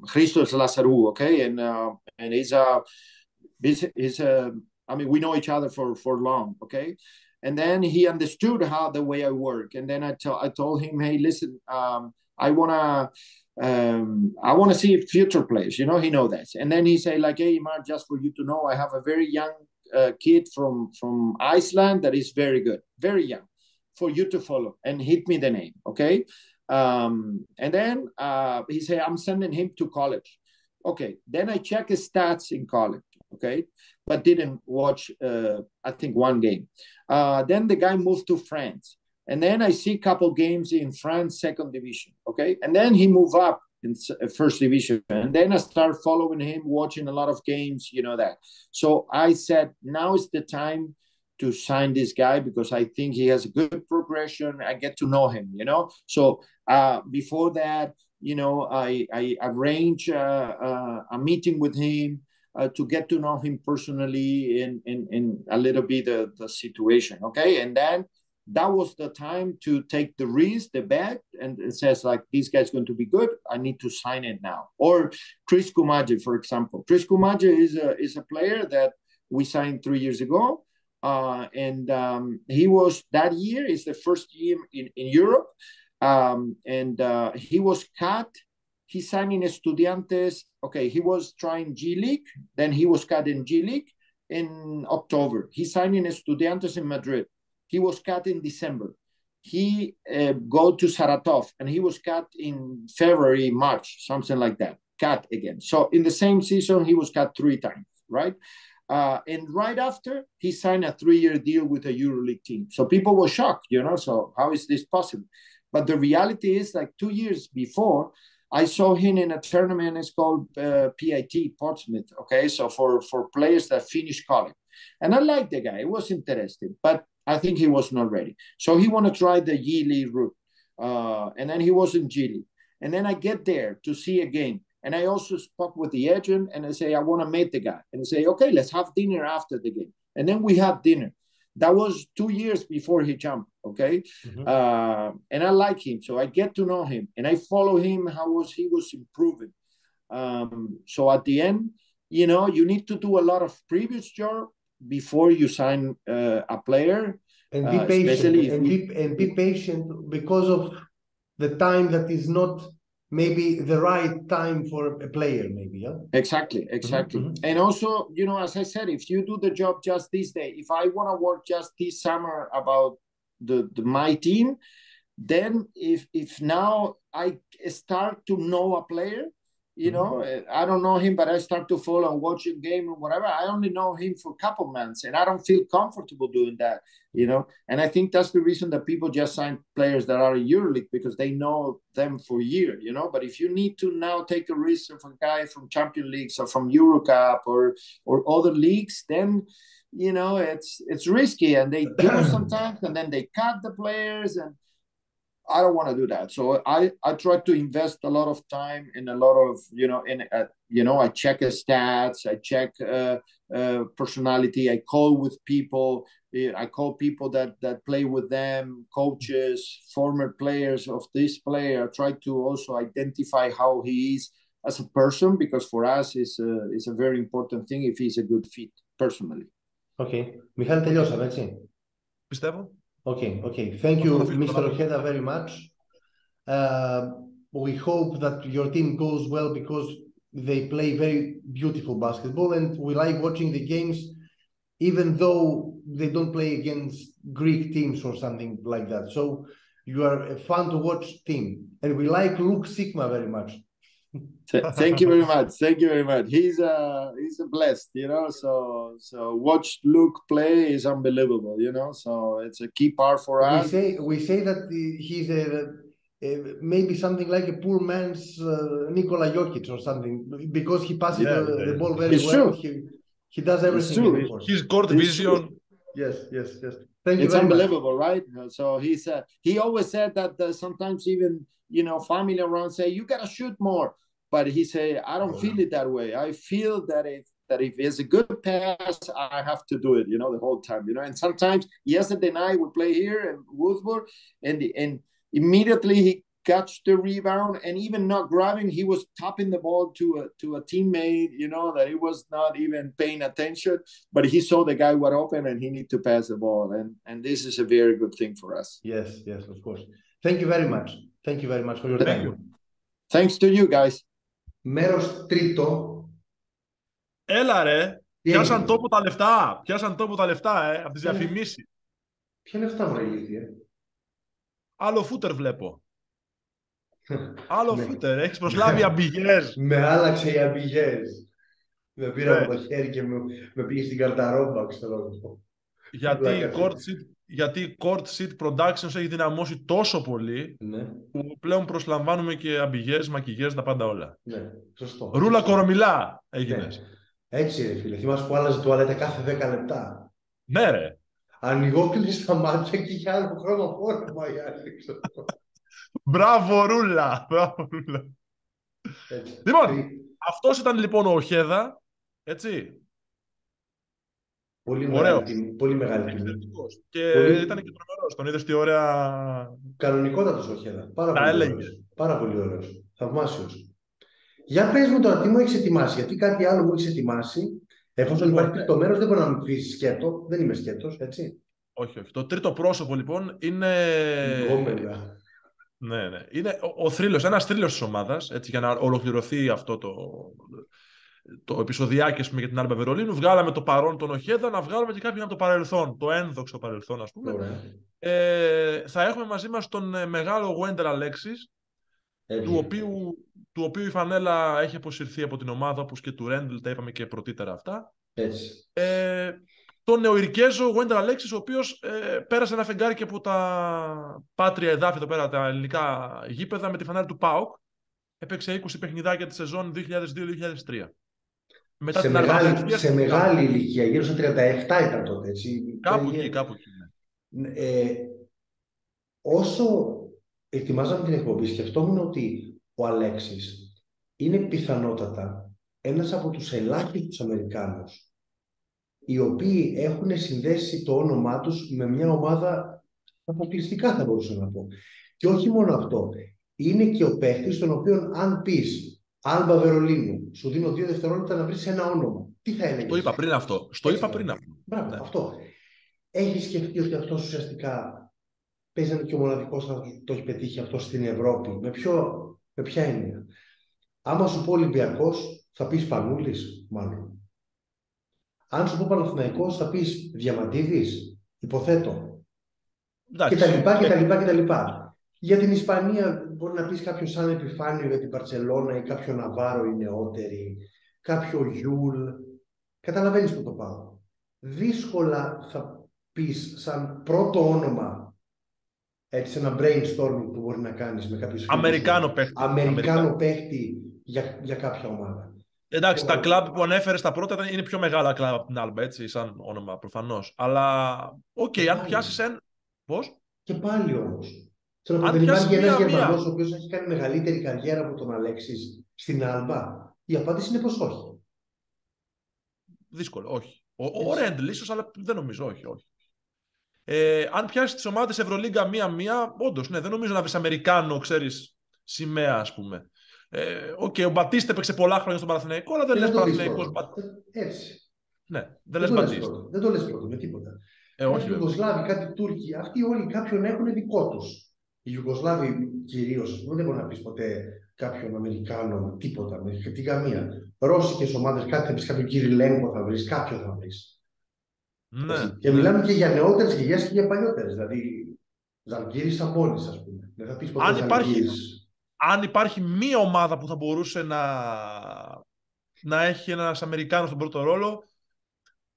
Christos Lazaru, okay, and he's I mean, we know each other for long, okay. And then he understood how the way I work. And then I told him, hey, listen, I wanna see future players. You know, he know that. And then he said, like, hey, Himar, just for you to know, I have a very young kid from Iceland that is very good, very young, for you to follow. And hit me the name, okay? And then he said, I'm sending him to college. Okay, then I check his stats in college, okay, but didn't watch, I think, one game. Then the guy moved to France. And then I see a couple games in France, second division, okay? And then he moved up in first division. And then I start following him, watching a lot of games, you know that. So I said, now is the time to sign this guy because I think he has a good progression. I get to know him, you know? So before that, you know, I arrange a meeting with him to get to know him personally in a little bit of the situation, okay? And then that was the time to take the risk, the bet, and it says like, this guy's going to be good. I need to sign it now. Or Chris Kumaji, for example. Chris Kumaji is a player that we signed 3 years ago. And he was, that year is the first year in Europe. He was cut. He signed in Estudiantes. Okay, he was trying G League. Then he was cut in G League in October. He signed in Estudiantes in Madrid. He was cut in December. He go to Saratov, and he was cut in February, March, something like that. Cut again. So in the same season, he was cut 3 times, right? And right after, he signed a 3-year deal with a EuroLeague team. So people were shocked, you know, so how is this possible? But the reality is, like 2 years before, I saw him in a tournament. It's called PIT, Portsmouth, okay? So for players that finish college. And I liked the guy. It was interesting, but I think he was not ready. So he wanted to try the G League route. And then he was in G League. And then I get there to see a game. And I also spoke with the agent, and I say, I want to meet the guy. And I say, okay, let's have dinner after the game. And then we had dinner. That was 2 years before he jumped, okay? Mm-hmm. And I like him, so I get to know him. And I follow him, he was improving. So at the end, you know, you need to do a lot of previous job before you sign a player. And be patient, and be patient because of the time that is not maybe the right time for a player, maybe, yeah? Exactly. Mm-hmm. And also, you know, as I said, if you do the job just this day, if I want to work just this summer about my team, then if now I start to know a player, you know, I don't know him, but I start to follow and watch a game or whatever. I only know him for a couple months, and I don't feel comfortable doing that, you know. And I think that's the reason that people just sign players that are in EuroLeague, because they know them for a year, you know. But if you need to now take a risk of a guy from Champions Leagues or from Eurocup or other leagues, then, you know, it's risky, and they do sometimes, and then they cut the players, and I don't want to do that. So I try to invest a lot of time in a lot of, you know, I check stats, I check personality, I call with people, I call people that play with them, coaches, former players of this player. I try to also identify how he is as a person, because for us it's a very important thing if he's a good fit personally. Okay. Μιχάλη, τελειώσαμε, έτσι. Πιστεύω. Okay, okay. Thank you, Mr. Ojeda, very much. We hope that your team goes well because they play very beautiful basketball, and we like watching the games, even though they don't play against Greek teams or something like that. So you are a fun to watch team, and we like Luke Sigma very much. Thank you very much. Thank you very much. He's a blessed, you know. So watch Luke play is unbelievable, you know. So it's a key part for us. We say that he's maybe something like a poor man's Nikola Jokic or something, because he passes the ball very well. He does everything in the court. His court vision. Yes. Thank you. It's very unbelievable, much. right? So he always said that sometimes even, you know, family around say you gotta shoot more, but he say I don't feel it that way. I feel that if it's a good pass, I have to do it, you know, the whole time, you know. And sometimes yesterday night we play here in Wolfsburg, and immediately he catch the rebound, and even not grabbing, he was tapping the ball to a teammate, you know, that he was not even paying attention, but he saw the guy were open and he need to pass the ball, and this is a very good thing for us. Yes, of course. Thank you very much. Thank you very much for your time. Thanks to you guys. Μέρος τρίτο. Έλα ρε, πιάσαν τόπο τα λεφτά. Πιάσαν τόπο τα λεφτά, από τις διαφημίσεις. Ποια λεφτά μου ηλίθιε? Άλλο φούτερ βλέπω. Άλλο φούτερ, έχεις προσλάβει αμπιγές. Με άλλαξε οι αμπιγές. Με πήρα από το χέρι και με πήγε στην καρταρόμπα, ξέρω. Γιατί η Court Seat Productions έχει δυναμώσει τόσο πολύ, που πλέον προσλαμβάνουμε και αμπιγές, μακιγές, τα πάντα όλα. Ναι, σωστό. Ρούλα Κορομιλά έγινες. Ναι. Έτσι ρε φίλε, θυμάσαι που άλλαζε τουαλέτα κάθε 10 λεπτά. Ναι ρε. Ανοιγόκλεισες τα μάτια και είχε άλλο χρώμα φόρμα η άλλη. Μπράβο Ρούλα. Λοιπόν, αυτός ήταν λοιπόν ο Ojeda, έτσι. Πολύ μεγάλη τιμή. Και ήταν και τρομερός. Τον είδες τι ωραία. Κανονικότατος Ojeda. Πάρα πολύ ωραίος. Θαυμάσιος. Για πες μου τώρα, τι μου έχεις ετοιμάσει, γιατί κάτι άλλο μου έχεις ετοιμάσει. Εφόσον υπάρχει το μέρος, δεν μπορεί να μου πεις σκέτο. Δεν είμαι σκέτος, έτσι. Όχι. Το τρίτο πρόσωπο λοιπόν είναι. Γκόμενα. Ναι. Είναι ο θρύλος, ένας θρύλος της ομάδας, έτσι, για να ολοκληρωθεί αυτό το επεισοδιάκι για την Alba Βερολίνου. Βγάλαμε το παρόν τον Ojeda, να βγάλουμε και κάποιον από το παρελθόν, το ένδοξο παρελθόν, ας πούμε. Θα έχουμε μαζί μας τον μεγάλο Wendell Alexis, του οποίου η φανέλα έχει αποσυρθεί από την ομάδα, όπως και του Randall, τα είπαμε και πρωτήτερα αυτά. Τον νεοειρικέζο Wendell Alexis, ο οποίος πέρασε ένα φεγγάρι και από τα πάτρια εδάφη εδώ πέρα, τα ελληνικά γήπεδα, με τη φανέλα του ΠΑΟΚ. Έπαιξε 20 παιχνιδάκια τη σεζόν 2002-2003. Σε μεγάλη ηλικία, γύρω στα 37 ήταν τότε, έτσι. Κάπου εκεί. Ναι. Όσο ετοιμάζαμε την εκπομπή, σκεφτόμουν ότι ο Αλέξης είναι πιθανότατα ένας από τους ελάχιστους Αμερικάνους οι οποίοι έχουν συνδέσει το όνομά τους με μια ομάδα αποκλειστικά, θα μπορούσα να πω. Και όχι μόνο αυτό, είναι και ο παίχτης τον οποίο αν πεις Alba Βερολίνου, σου δίνω 2 δευτερόλεπτα να βρεις ένα όνομα. Τι θα έλεγες? Το είπα πριν αυτό. Μπράβο, αυτό. Έχεις σκεφτεί ότι αυτός ουσιαστικά παίζει να και ο μοναδικός να το έχει πετύχει αυτό στην Ευρώπη? Με ποια έννοια? Άμα σου πω Ολυμπιακός, θα πεις Πανούλης, μάλλον. Αν σου πω Παναθηναϊκός, θα πεις Διαμαντίδης, υποθέτω. Και τα λοιπά. Για την Ισπανία μπορεί να πεις κάποιο σαν Επιφάνιο για την Μπαρτσελώνα ή κάποιο Ναβάρο η νεότερη, κάποιο Γιούλ. Καταλαβαίνεις που το πάω. Δύσκολα θα πεις σαν πρώτο όνομα, έτσι, ένα brainstorming που μπορεί να κάνεις με κάποιους φίλους. Αμερικάνο παίχτη για κάποια ομάδα. Εντάξει, τα κλαμπ που ανέφερε στα πρώτα είναι πιο μεγάλα κλαμπ από την Alba, έτσι, σαν όνομα προφανώς. Αλλά, αν πιάσεις Πώς? Και πάλι όμως. Δεν υπάρχει ένας Γερμανός ο οποίος έχει κάνει μεγαλύτερη καριέρα από τον Αλέξης στην Alba? Η απάντηση είναι πως όχι. Δύσκολο, όχι. Ο Ρέντλ ίσως, αλλά δεν νομίζω, όχι. Αν πιάσεις τις ομάδες Ευρωλίγκα μία-μία, όντως, ναι, δεν νομίζω να βρεις Αμερικάνο, ξέρεις, σημαία, ας πούμε. Ο Μπατίστε έπαιξε πολλά χρόνια στον Παναθηναϊκό, αλλά δεν λες Παναθηναϊκός. Έτσι. Ναι, δεν λες Μπατίστε. Δεν το λες πρώτο με τίποτα. Όχι, κάτι Ιουγκοσλάβοι, κάτι Τούρκοι, αυτοί όλοι κάποιον έχουν δικό τους. Οι Ιουγκοσλάβοι κυρίως, δεν μπορεί να πεις ποτέ κάποιον Αμερικάνο, τίποτα, με την καμία. Ρώσικες ομάδες, κάτι θα πεις, κάποιον Κυριλέγκο θα βρεις, κάποιον θα βρεις. Ναι. Και μιλάμε και για νεότερες γενιές και για παλιότερες. Δηλαδή, Ζαλγκίρις Σαμπόνις, ας πούμε. Δεν θα πεις ποτέ αν υπάρχει μία ομάδα που θα μπορούσε να έχει ένας Αμερικάνος στον πρώτο ρόλο,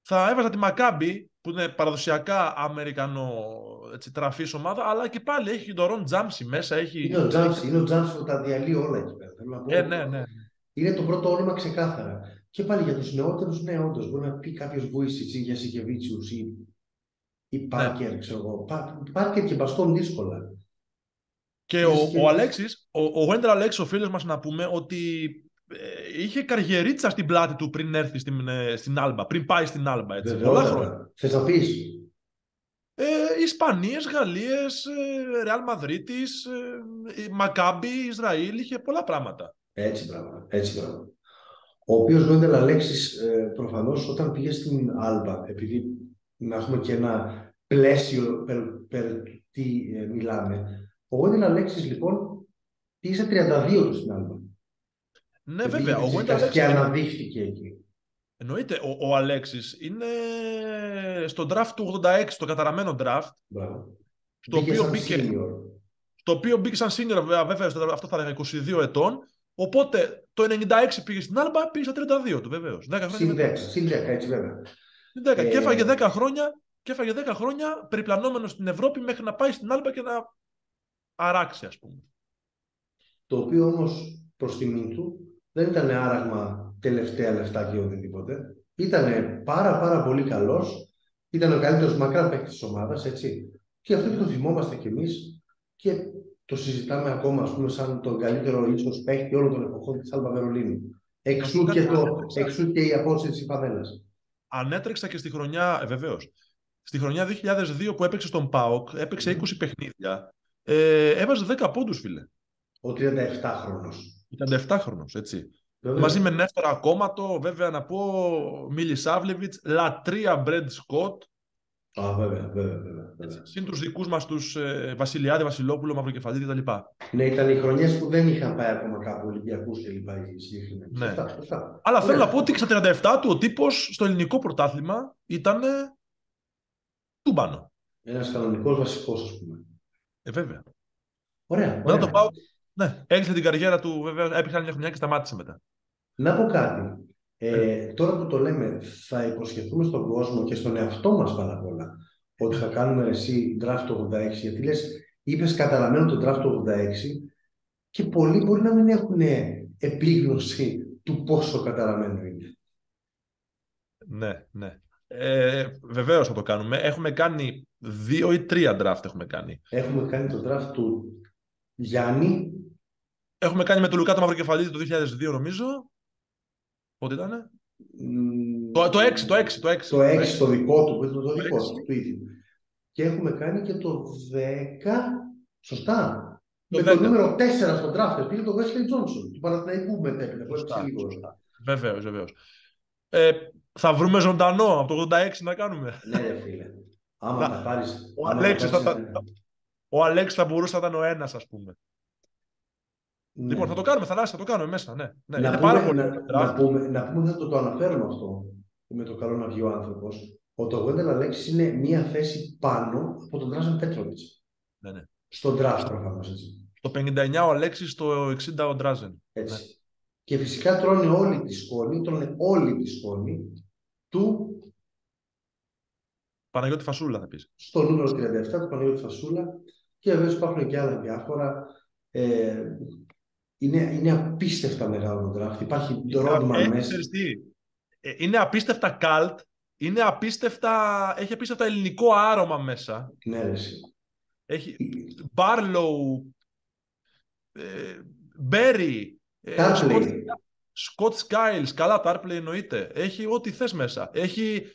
θα έβαζα τη Μακάμπι, που είναι παραδοσιακά Αμερικανό-τραφής ομάδα, αλλά και πάλι έχει τον Ρον Τζάμψι μέσα. Είναι ο Τζάμψι που τα διαλύει όλα εκεί πέρα. Ναι. Είναι το πρώτο όνομα ξεκάθαρα. Και πάλι για τους νεότερους, ναι, όντως, μπορεί να πει κάποιος Βούισιτς ή Γιασικεβίτσιους ή Πάρκερ, ναι. Ξέρω εγώ. Πάρκερ και Μπαστόν δύσκολα. Και ο Αλέξης, ο Wendell Alexis, ο φίλος μας, να πούμε ότι είχε καριερίτσα στην πλάτη του πριν έρθει στην Άλμπα, πριν πάει στην Άλμπα. Έτσι, πολλά χρόνια. Θες να πεις? Ισπανίες, Γαλλίες, Ρεάλ Μαδρίτης, Μακάμπι, Ισραήλ, είχε πολλά πράγματα. Έτσι πράγμα. Ο οποίος Wendell Alexis προφανώς όταν πήγε στην Άλμπα, επειδή να έχουμε και ένα πλαίσιο περί τι μιλάμε, ο Wendell Alexis λοιπόν πήγε σε 32 του στην Άλμπα. Ναι, βέβαια. Ο Wendell Alexis και αναδείχθηκε εκεί. Εννοείται. Ο Αλέξης είναι στο draft του 86, στο καταραμένο draft. Στο οποίο μπήκε σαν senior, βέβαια, αυτό θα έλεγα 22 ετών. Οπότε το 96 πήγε στην Άλμπα, πήγε στα 32 του, βεβαίως. Συν 10, έτσι βέβαια. Και έφαγε 10 χρόνια περιπλανόμενο στην Ευρώπη μέχρι να πάει στην Άλμπα και να αράξει, ας πούμε. Το οποίο όμως προς τιμή του δεν ήταν άραγμα τελευταία λεφτά και οτιδήποτε. Ήταν πάρα πολύ καλός. Ήταν ο καλύτερος μακράν παίκτης της ομάδας, έτσι. Και αυτό και το θυμόμαστε κι εμείς και το συζητάμε ακόμα, ας πούμε, σαν τον καλύτερο ίσως παίκτη όλων των εποχών της Άλμπα Βερολίνου. Εξού και η απόσταση της Φαδέλας. Ανέτρεξα και στη χρονιά, βεβαίως. Στη χρονιά 2002 που έπαιξε στον ΠΑΟΚ, έπαιξε 20 παιχνίδια. Έβαζε 10 πόντους, φίλε. Ο 37χρονος. 37χρονος, έτσι. Βέβαια. Μαζί με Νέστορα Ακόματο, βέβαια να πω, Μιλισάβλεβιτς, Λατρία Μπρεντ Σκοτ. Βέβαια. Συν τους δικούς μας τους Βασιλιάδη, Βασιλόπουλο, Μαυροκεφαλίδη κτλ. Ναι, ήταν οι χρονιές που δεν είχαν πάει ακόμα κάπου Ολυμπιακούς και λοιπά. Ναι. Αλλά θέλω να πω ότι στα 37 του ο τύπος στο ελληνικό πρωτάθλημα ήταν τούμπανο. Ένας κανονικός βασικός, ας πούμε. Βέβαια. Ωραία. Μετά το πάω. Ναι, έκλεισε την καριέρα του, βέβαια, έπαιξε άλλη μια χρονιά και σταμάτησε μετά. Να πω κάτι. Τώρα που το λέμε, θα υποσχεθούμε στον κόσμο και στον εαυτό μας πάρα πολλά ότι θα κάνουμε εσύ draft το 86, γιατί είπες καταραμένο το draft το 86 και πολλοί μπορεί να μην έχουν επίγνωση του πόσο καταραμένο είναι. Ναι. Βεβαίως θα το κάνουμε. Έχουμε κάνει 2 ή 3 draft έχουμε κάνει. Έχουμε κάνει το draft του Γιάννη. Έχουμε κάνει με τον Λουκά το Μαυροκεφαλίδη το 2002 νομίζω. Πότε ήτανε? Το 6. Το δικό του, το δικό του ίδιο. Και έχουμε κάνει και το 10, σωστά. Με το νούμερο 4 στον draft, πήγε το Wesley Johnson, του Παναθηναϊκού μετέπειτα. Βεβαίως. Θα βρούμε ζωντανό από το 86 να κάνουμε. Ναι, φίλε. Άμα τα πάρεις. Ο Αλέξης θα μπορούσε να ήταν ο ένας, ας πούμε. Ναι. Λοιπόν, θα το κάνουμε, θα το κάνουμε μέσα. Ναι. Να πούμε ότι το αναφέρουμε αυτό, με το καλό να βγει ο άνθρωπος, ότι ο Wendell Alexis είναι μία θέση πάνω από τον Dražen Petrovic. Ναι. Στον draft προφανώς, έτσι. Το 59 ο Αλέξης, στο 60 ο Dražen. Έτσι. Ναι. Και φυσικά τρώνε όλη τη σκόνη του Παναγιώτη Φασούλα, θα πεις. Στο νούμερο 37 του Παναγιώτη Φασούλα και βέβαια υπάρχουν και άλλα διάφορα. Είναι απίστευτα μεγάλο το draft. Υπάρχει Rodman μέσα. Είναι απίστευτα cult. Έχει απίστευτα ελληνικό άρωμα μέσα. Ναι, ρε. Έχει Barlow, Berry, Scott Skiles. Καλά, Tarpley εννοείται. Έχει ό,τι θες μέσα. Έχει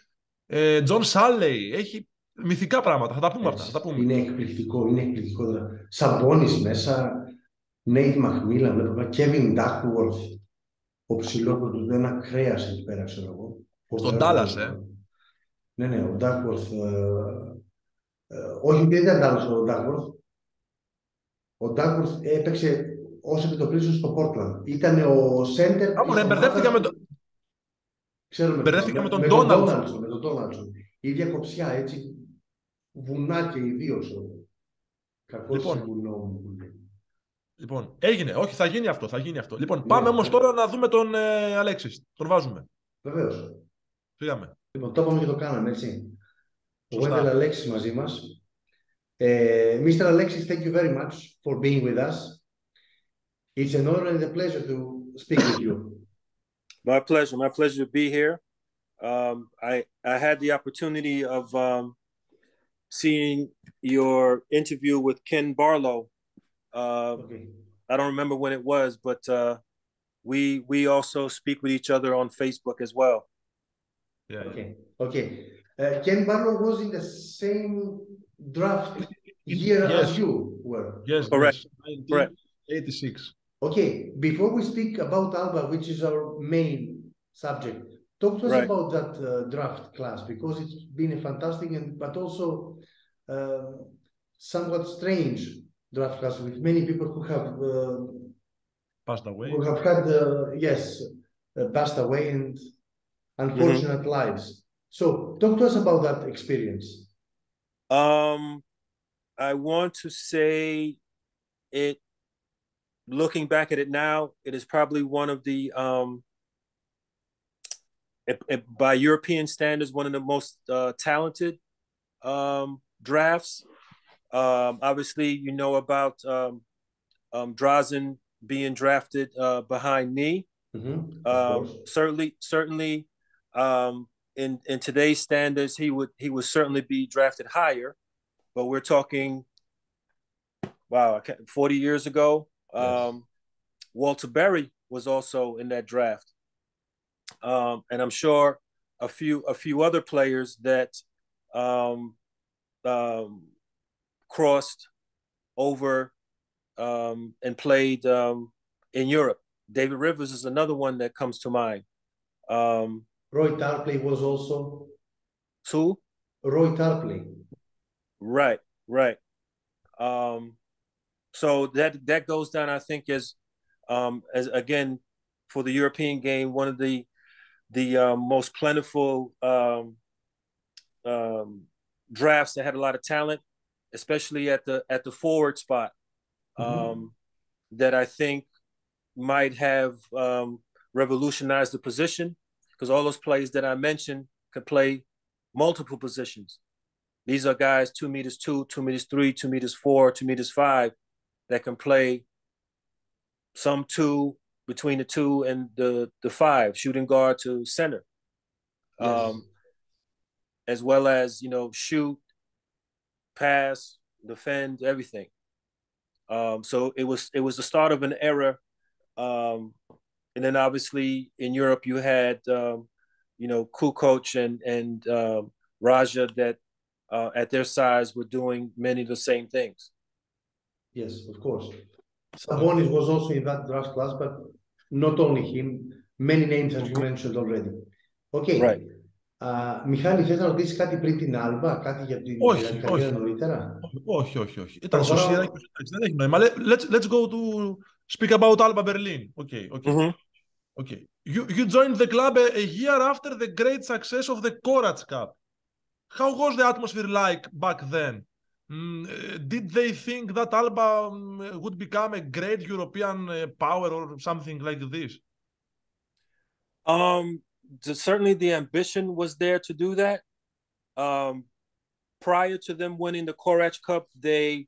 John Sully. Έχει μυθικά πράγματα. Θα τα πούμε αυτά. Θα τα πούμε. Είναι εκπληκτικό, είναι εκπληκτικό. Σαμπόνις μέσα, Νέιτ Μαχμίλαν, βλέπουμε, Κέβιν Ντάκουορθ, ο ψηλός του, ένα κρέας εκεί πέρα, ξέρω εγώ. Στον Ντάλλας, Ναι, ναι, ο Ντάκουορθ. Όχι, δεν ήταν Ντάλλας ο Ντάκουορθ. Ο Ντάκουορθ έπαιξε ως επιτοπλίστων στο Πόρτλαντ. Ήταν ο σέντερ. Μπερδεύτηκα με τον. Μπερδεύτηκα με τον Ντόναλτσον. Με τον Ντόναλτσον. Η ίδια κοψιά, έτσι. Βουνάκια ιδίως. Λοιπόν, έγινε. Όχι, θα γίνει αυτό. Λοιπόν, πάμε όμως τώρα να δούμε τον Αλέξης. Τον βάζουμε. Βεβαίως. Πήγαμε. Λοιπόν, το είπαμε και το κάναμε, έτσι. Ο Wendell Alexis μαζί μας. Mr. Alexis, thank you very much for being with us. It's an honor and a pleasure to speak with you. My pleasure to be here. I had the opportunity of seeing your interview with Ken Barlow. Okay. I don't remember when it was, but we also speak with each other on Facebook as well. Yeah. Okay. Ken Barlow was in the same draft year as you were. Yes, correct. 86. Okay. Before we speak about Alba, which is our main subject, talk to us about that draft class, because it's been a fantastic but also somewhat strange draft class with many people who have passed away. Who have had passed away and unfortunate lives. So talk to us about that experience. I want to say it. Looking back at it now, it is probably one of the by European standards, one of the most talented drafts. Obviously, you know about Drazen being drafted behind me. Certainly, in today's standards, he would certainly be drafted higher. But we're talking, 40 years ago. Yes. Walter Berry was also in that draft, and I'm sure a few other players that crossed over and played in Europe. David Rivers is another one that comes to mind. Roy Tarpley was also. Who? Roy Tarpley. Right. So that goes down, I think, as again for the European game, one of the most plentiful drafts that had a lot of talent, especially at the forward spot, that I think might have revolutionized the position, because all those players that I mentioned could play multiple positions. These are guys 2 meters 2, 2 meters 3, 2 meters 4, 2 meters 5 that can play some two between the 2 and the 5, shooting guard to center, as well as, shoot, pass, defend, everything. So it was the start of an era. And then obviously in Europe you had, Kukoc and Raja that at their size were doing many of the same things. Yes, of course. Sabonis was also in that draft class, but not only him, many names as you mentioned already. Okay. Right. Μιχάλη, θες να ρωτήσεις κάτι πριν την Alba, κάτι για την καριέρα νωρίτερα? Όχι. Ήταν στο σειρά και δεν έχει νόημα. Let's go to speak about Alba Berlin. Okay. You joined the club a year after the great success of the Korac Cup. How was the atmosphere like back then? Did they think that Alba would become a great European power or something like this? Certainly the ambition was there to do that. Prior to them winning the Korac Cup, they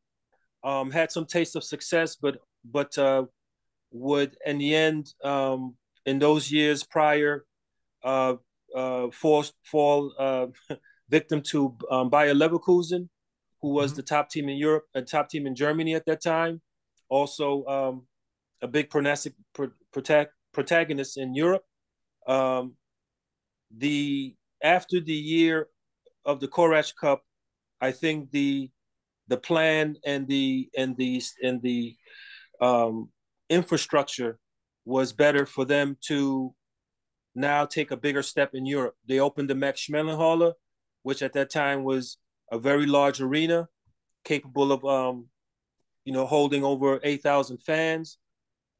had some taste of success, but would in the end, in those years prior, fall victim to Bayer Leverkusen, who was the top team in Europe, a top team in Germany at that time. Also, a big protagonist in Europe. After the year of the Korac Cup, I think the plan and the infrastructure was better for them to now take a bigger step in Europe. They opened the Max Schmeling, which at that time was a very large arena, capable of holding over 8,000 fans.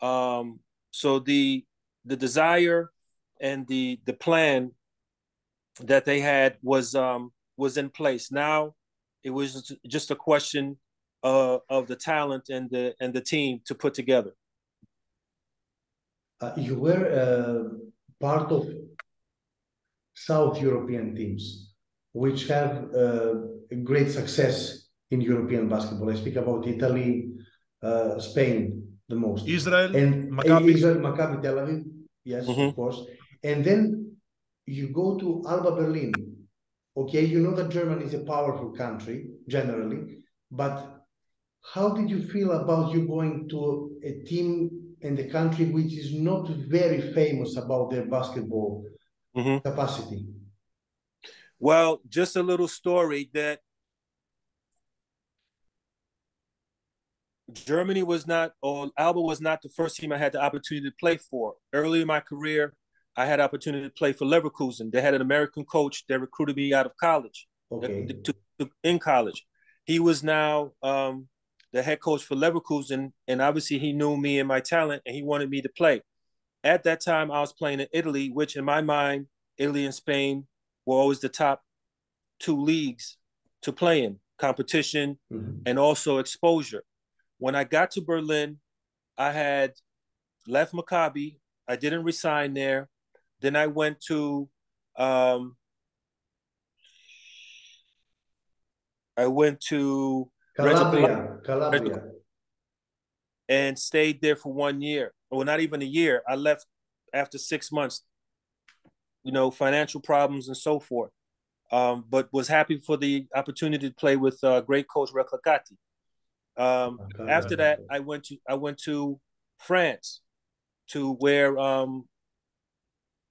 So the desire and the plan that they had was in place. Now it was just a question of the talent and the team to put together. You were part of South European teams, which have great success in European basketball. I speak about Italy, Spain the most. Israel, and Maccabi. Israel, Maccabi Tel Aviv, yes, of course. And then you go to Alba Berlin. Okay, you know that Germany is a powerful country generally, but how did you feel about you going to a team in the country which is not very famous about their basketball capacity? Well, just a little story that Germany was not, or Alba was not the first team I had the opportunity to play for. Early in my career, I had opportunity to play for Leverkusen. They had an American coach that recruited me out of college, in college. He was now the head coach for Leverkusen, and obviously he knew me and my talent, and he wanted me to play. At that time, I was playing in Italy, which in my mind, Italy and Spain were always the top two leagues to play in, competition and also exposure. When I got to Berlin, I had left Maccabi. I didn't resign there. Then I went to Calabria, and stayed there for 1 year. Well, not even a year. I left after 6 months, financial problems and so forth. But was happy for the opportunity to play with great coach Reclacati. After that, I went to France, to where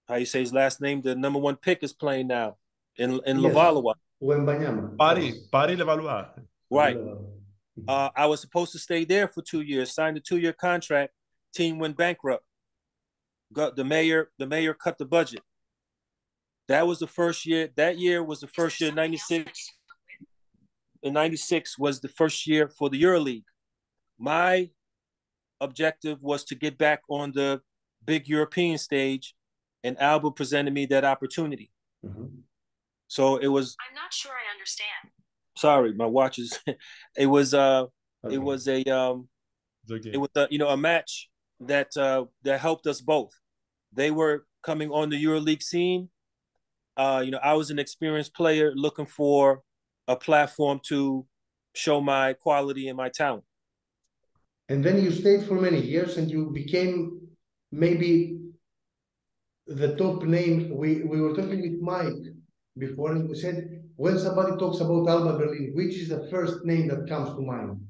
how you say his last name, the number 1 pick is playing now in Levallois. Paris Levallois. Right. I was supposed to stay there for 2 years, signed a 2-year contract. Team went bankrupt. The mayor cut the budget. That was the first year. That year was the first year, 96. In 96 was the first year for the EuroLeague. My objective was to get back on the big European stage, and Alba presented me that opportunity. So it was. I'm not sure I understand. Sorry, my watch is. It was a match that helped us both. They were coming on the EuroLeague scene. I was an experienced player looking for a platform to show my quality and my talent. And then you stayed for many years, and you became maybe the top name. We were talking with Mike before, and we said, when somebody talks about Alba Berlin, which is the first name that comes to mind?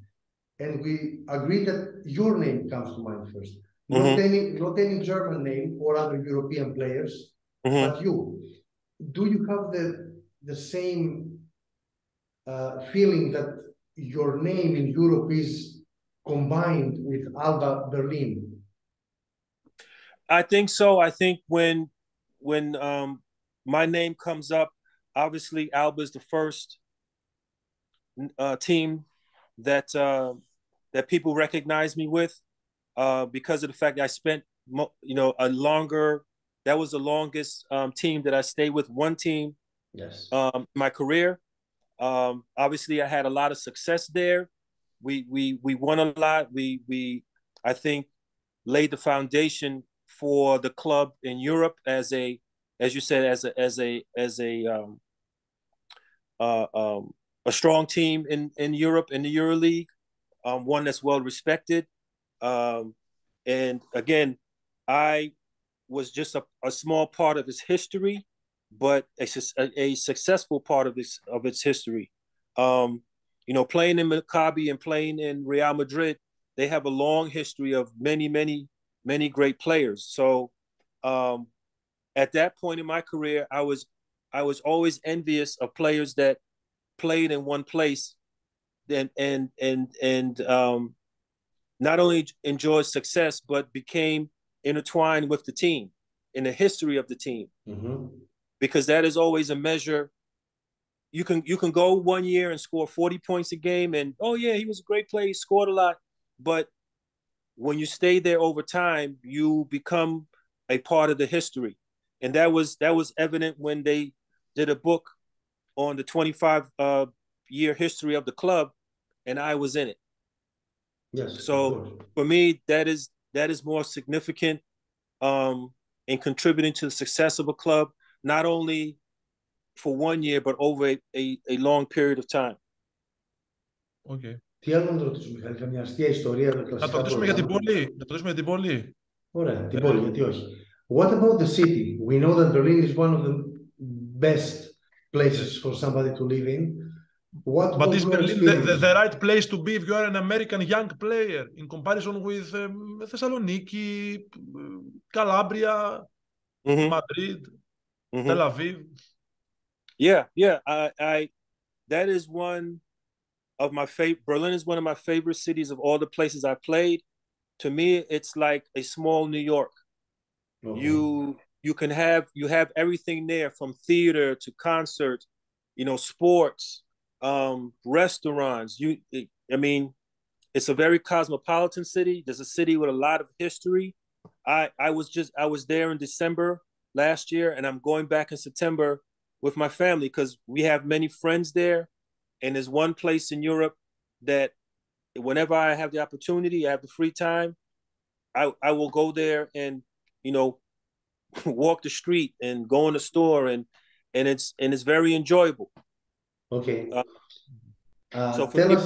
And we agreed that your name comes to mind first. Not any German name or other European players, but you. Do you have the same feeling that your name in Europe is combined with Alba Berlin? I think so. I think when my name comes up, obviously Alba is the first team that people recognize me with, because of the fact that I spent that was the longest team that I stayed with, one team. Yes. My career. Obviously I had a lot of success there. We won a lot. I think laid the foundation for the club in Europe as you said, a strong team in Europe, in the EuroLeague, one that's well respected. And again, I was just a small part of its history, but a successful part of its history. Playing in Maccabi and playing in Real Madrid, they have a long history of many great players. So at that point in my career, I was always envious of players that played in one place and not only enjoyed success, but became intertwined with the team, in the history of the team. Mm-hmm. Because that is always a measure. You can go 1 year and score 40 points a game and, oh yeah, he was a great player, he scored a lot. But when you stay there over time, you become a part of the history. And that was evident when they did a book on the 25-year history of the club, and I was in it. Yes. So for me, that is more significant in contributing to the success of a club, not only for 1 year, but over a long period of time. Okay. Τι άλλο να το ρωτήσουμε, Μιχάλη, καμιά αστεία ιστορία, Να το ρωτήσουμε για την πόλη. Ωραία, την πόλη, γιατί όχι. What about the city? We know that Berlin is one of the best places for somebody to live in. But is Berlin the right place to be if you are an American young player in comparison with Thessaloniki, Calabria, Madrid, Tel Aviv? Yeah. That is one of my favorite. Berlin is one of my favorite cities of all the places I played. To me, it's like a small New York. Okay. You have everything there, from theater to concert, sports, restaurants. It's a very cosmopolitan city. There's a city with a lot of history. I was there in December last year, and I'm going back in September with my family because we have many friends there. And there's one place in Europe that whenever I have the opportunity, I have the free time, I will go there and, walk the street and go in the store, and it's very enjoyable. Okay. So for me,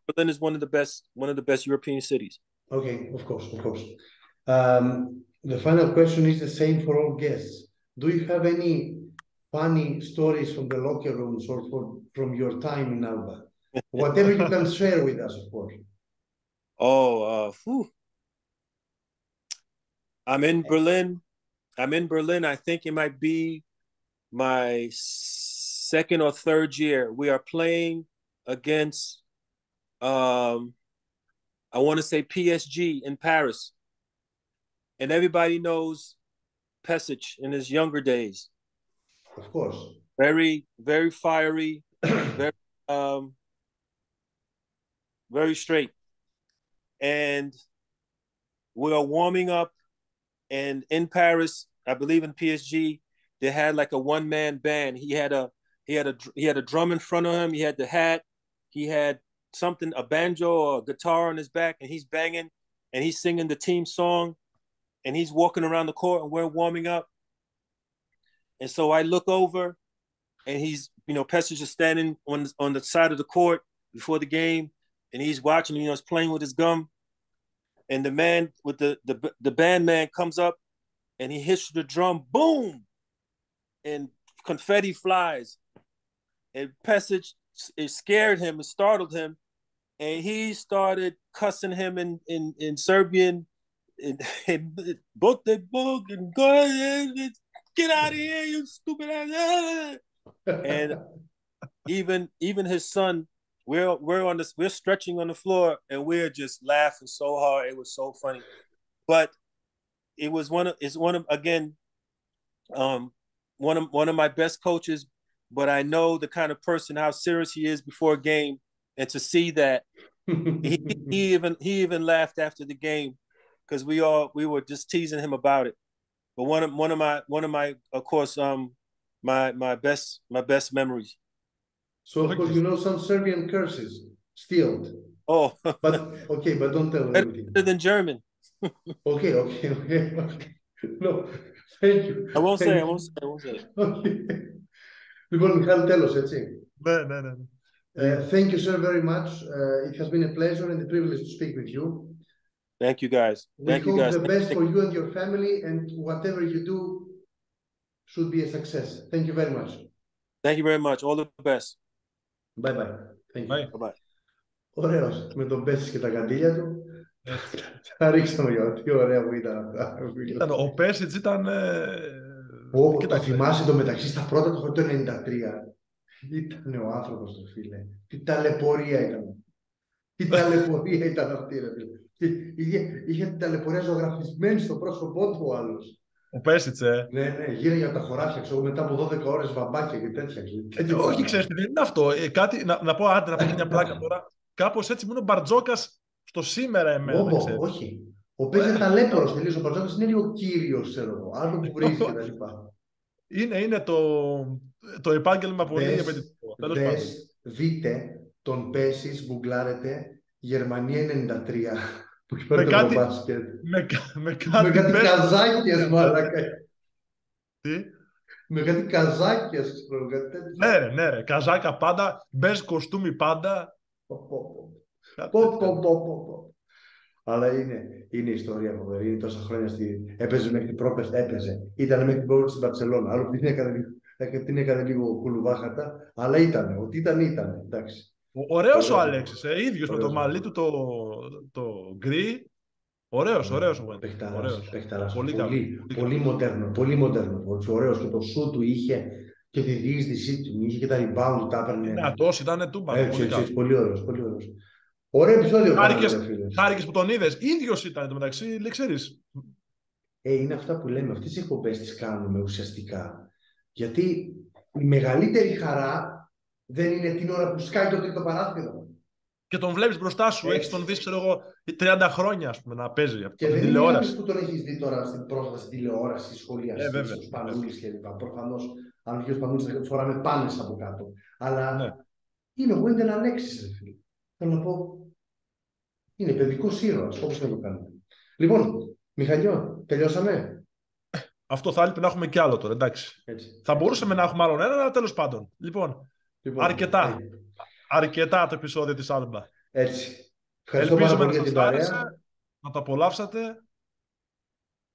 Berlin is one of the best European cities. Okay, of course. The final question is the same for all guests. Do you have any funny stories from the locker rooms or from your time in Alba? Whatever you can share with us, of course. I'm in Berlin. I think it might be my second or third year. We are playing against, I want to say PSG in Paris. And everybody knows Pesic in his younger days. Of course. Very, very fiery, very straight. And we are warming up, and in Paris, I believe in PSG, they had like a one-man band. He had a drum in front of him. He had the hat. He had something, a banjo or a guitar on his back, and he's banging, and he's singing the team song, and he's walking around the court, and we're warming up. And so I look over, and he's, Pesic is standing on the side of the court before the game, and he's watching, he's playing with his gum. And the man with the band man comes up, and he hits the drum, boom, and confetti flies. And Pesic, it scared him, it startled him, and he started cussing him in Serbian, and book the book and go ahead, get out of here, you stupid ass. And even his son, we're stretching on the floor, and we're just laughing so hard. It was so funny. But it was one of my best coaches. But I know the kind of person, how serious he is before a game, and to see that he even laughed after the game, because we were just teasing him about it. But one of my of course my best memories. So of course you know some Serbian curses still. Oh, but don't tell everything. Better than German. Okay. No, thank you. I won't say. Okay. Λοιπόν, Μιχάλη, τέλος, έτσι. Ναι. Thank you, sir, very much. It has been a pleasure and a privilege to speak with you. Thank you, guys. We hope the best for you and your family, and whatever you do should be a success. Thank you very much. Thank you very much. All the best. Bye. Thank you. Bye. Ωραίος, με τον Πέσης και τα καντήλια του. Τα ρίξαμε για τι ωραία που ήταν αυτά. Ο Πέσιτς ήταν... Το θυμάσαι το μεταξύ στα πρώτα του το 93. Ήταν ο άνθρωπος του, φίλε. Τι ταλαιπωρία ήταν. Τι ταλαιπωρία ήταν αυτή, ρε φίλε. Είχε την ταλαιπωρία ζωγραφισμένη στο πρόσωπό του ο άλλος. Ο Πέσιτσε. Ναι, γύρω από τα χωράφια, ξέρω, μετά από 12 ώρες βαμπάκια και τέτοια. Όχι, ξέρεις τι, δεν είναι αυτό. Κάτι, να πω, άντε, να πω και μια πλάκα τώρα. Κάπως έτσι μου είναι ο Μπαρτζόκας στο σήμερα εμένα, να ξέρεις. Όχι. Ο Πες είναι ταλέπορος τελείως. Ο Μπαρτζόκας είναι λίγο κύριος, ξέρω εγώ. Άλλο που βρίζει και τα λοιπά. Είναι το επάγγελμα πολύ επαιτητικό. Δείτε τον Πέσης, γκουγκλάρετε, Γερμανία 93. Που έχει με το κάτι, μπάσκετ. με κάτι καζάκιες, μαλάκα. Τι? Με κάτι καζάκιες, ξέρω, κάτι τέτοιο. Ναι, ρε. Καζάκα πάντα, μπες κοστούμι πάντα. Αλλά είναι ιστορία φοβερή. Είναι τόσα χρόνια έπαιζε μέχρι την έπαιζε. Ήταν μέχρι την πρόκληση στην Μπαρσελόνα. Άλλο την έκανε λίγο κουλουβάχατα, αλλά ό,τι ήταν. Εντάξει. Ωραίος ο Αλέξης, ίδιος με το μαλλί του το γκρι. Ωραίος ο Wendell. Παιχταράς. Πολύ μοντέρνο. Ωραίος, και το σου του είχε και τη διείσδυσή του είχε και τα rebound του τα έπαιρνε. Δυνατός ήταν τούμπα. Έτσι, πολύ ωραίος. Ωραίο επεισόδιο. Χάρηκες που τον είδες. Ίδιος ήταν το μεταξύ, ξέρεις. Είναι αυτά που λέμε. Αυτές τις εκπομπές τις κάνουμε ουσιαστικά. Γιατί η μεγαλύτερη χαρά δεν είναι την ώρα που σκάει το τρίτο παράθυρο. Και τον βλέπεις μπροστά σου, έχεις τον δει, ξέρω εγώ, 30 χρόνια, ας πούμε, να παίζει από την τηλεόραση. Και δεν είναι που τον έχεις δει τώρα πρόσφατα στην τηλεόραση, σχολιαστή, στους Σπανούλης κλπ. Προφανώς, αν βγει ο Σπανούλης θα φοράμε πάνες από κάτω. Αλλά είναι ο Wendell Alexis, ρε φίλε. Θέλω να πω, είναι παιδικός ήρωας, όπως να το κάνουμε. Λοιπόν, Μιχαλιό, τελειώσαμε. Αυτό θα έλειπε να έχουμε κι άλλο τώρα, εντάξει. Έτσι. Θα μπορούσαμε να έχουμε άλλον ένα, αλλά τέλος πάντων. Λοιπόν, αρκετά το επεισόδιο της Alba. Έτσι. Ελπίζουμε να σας άρεσε, να το απολαύσατε.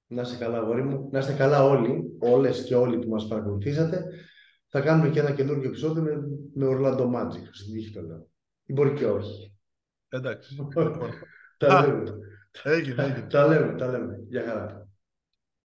Να είστε καλά, αγόρι μου. Να είστε καλά όλοι, όλες και όλοι που μας παρακολουθήσατε. Θα κάνουμε και ένα καινούργιο επεισόδιο με Orlando Magic. Στην τύχη το λέω. Ή μπορεί και όχι. Εντάξει. Τα λέμε. Έγινε. Τα λέμε. Γεια χαρά.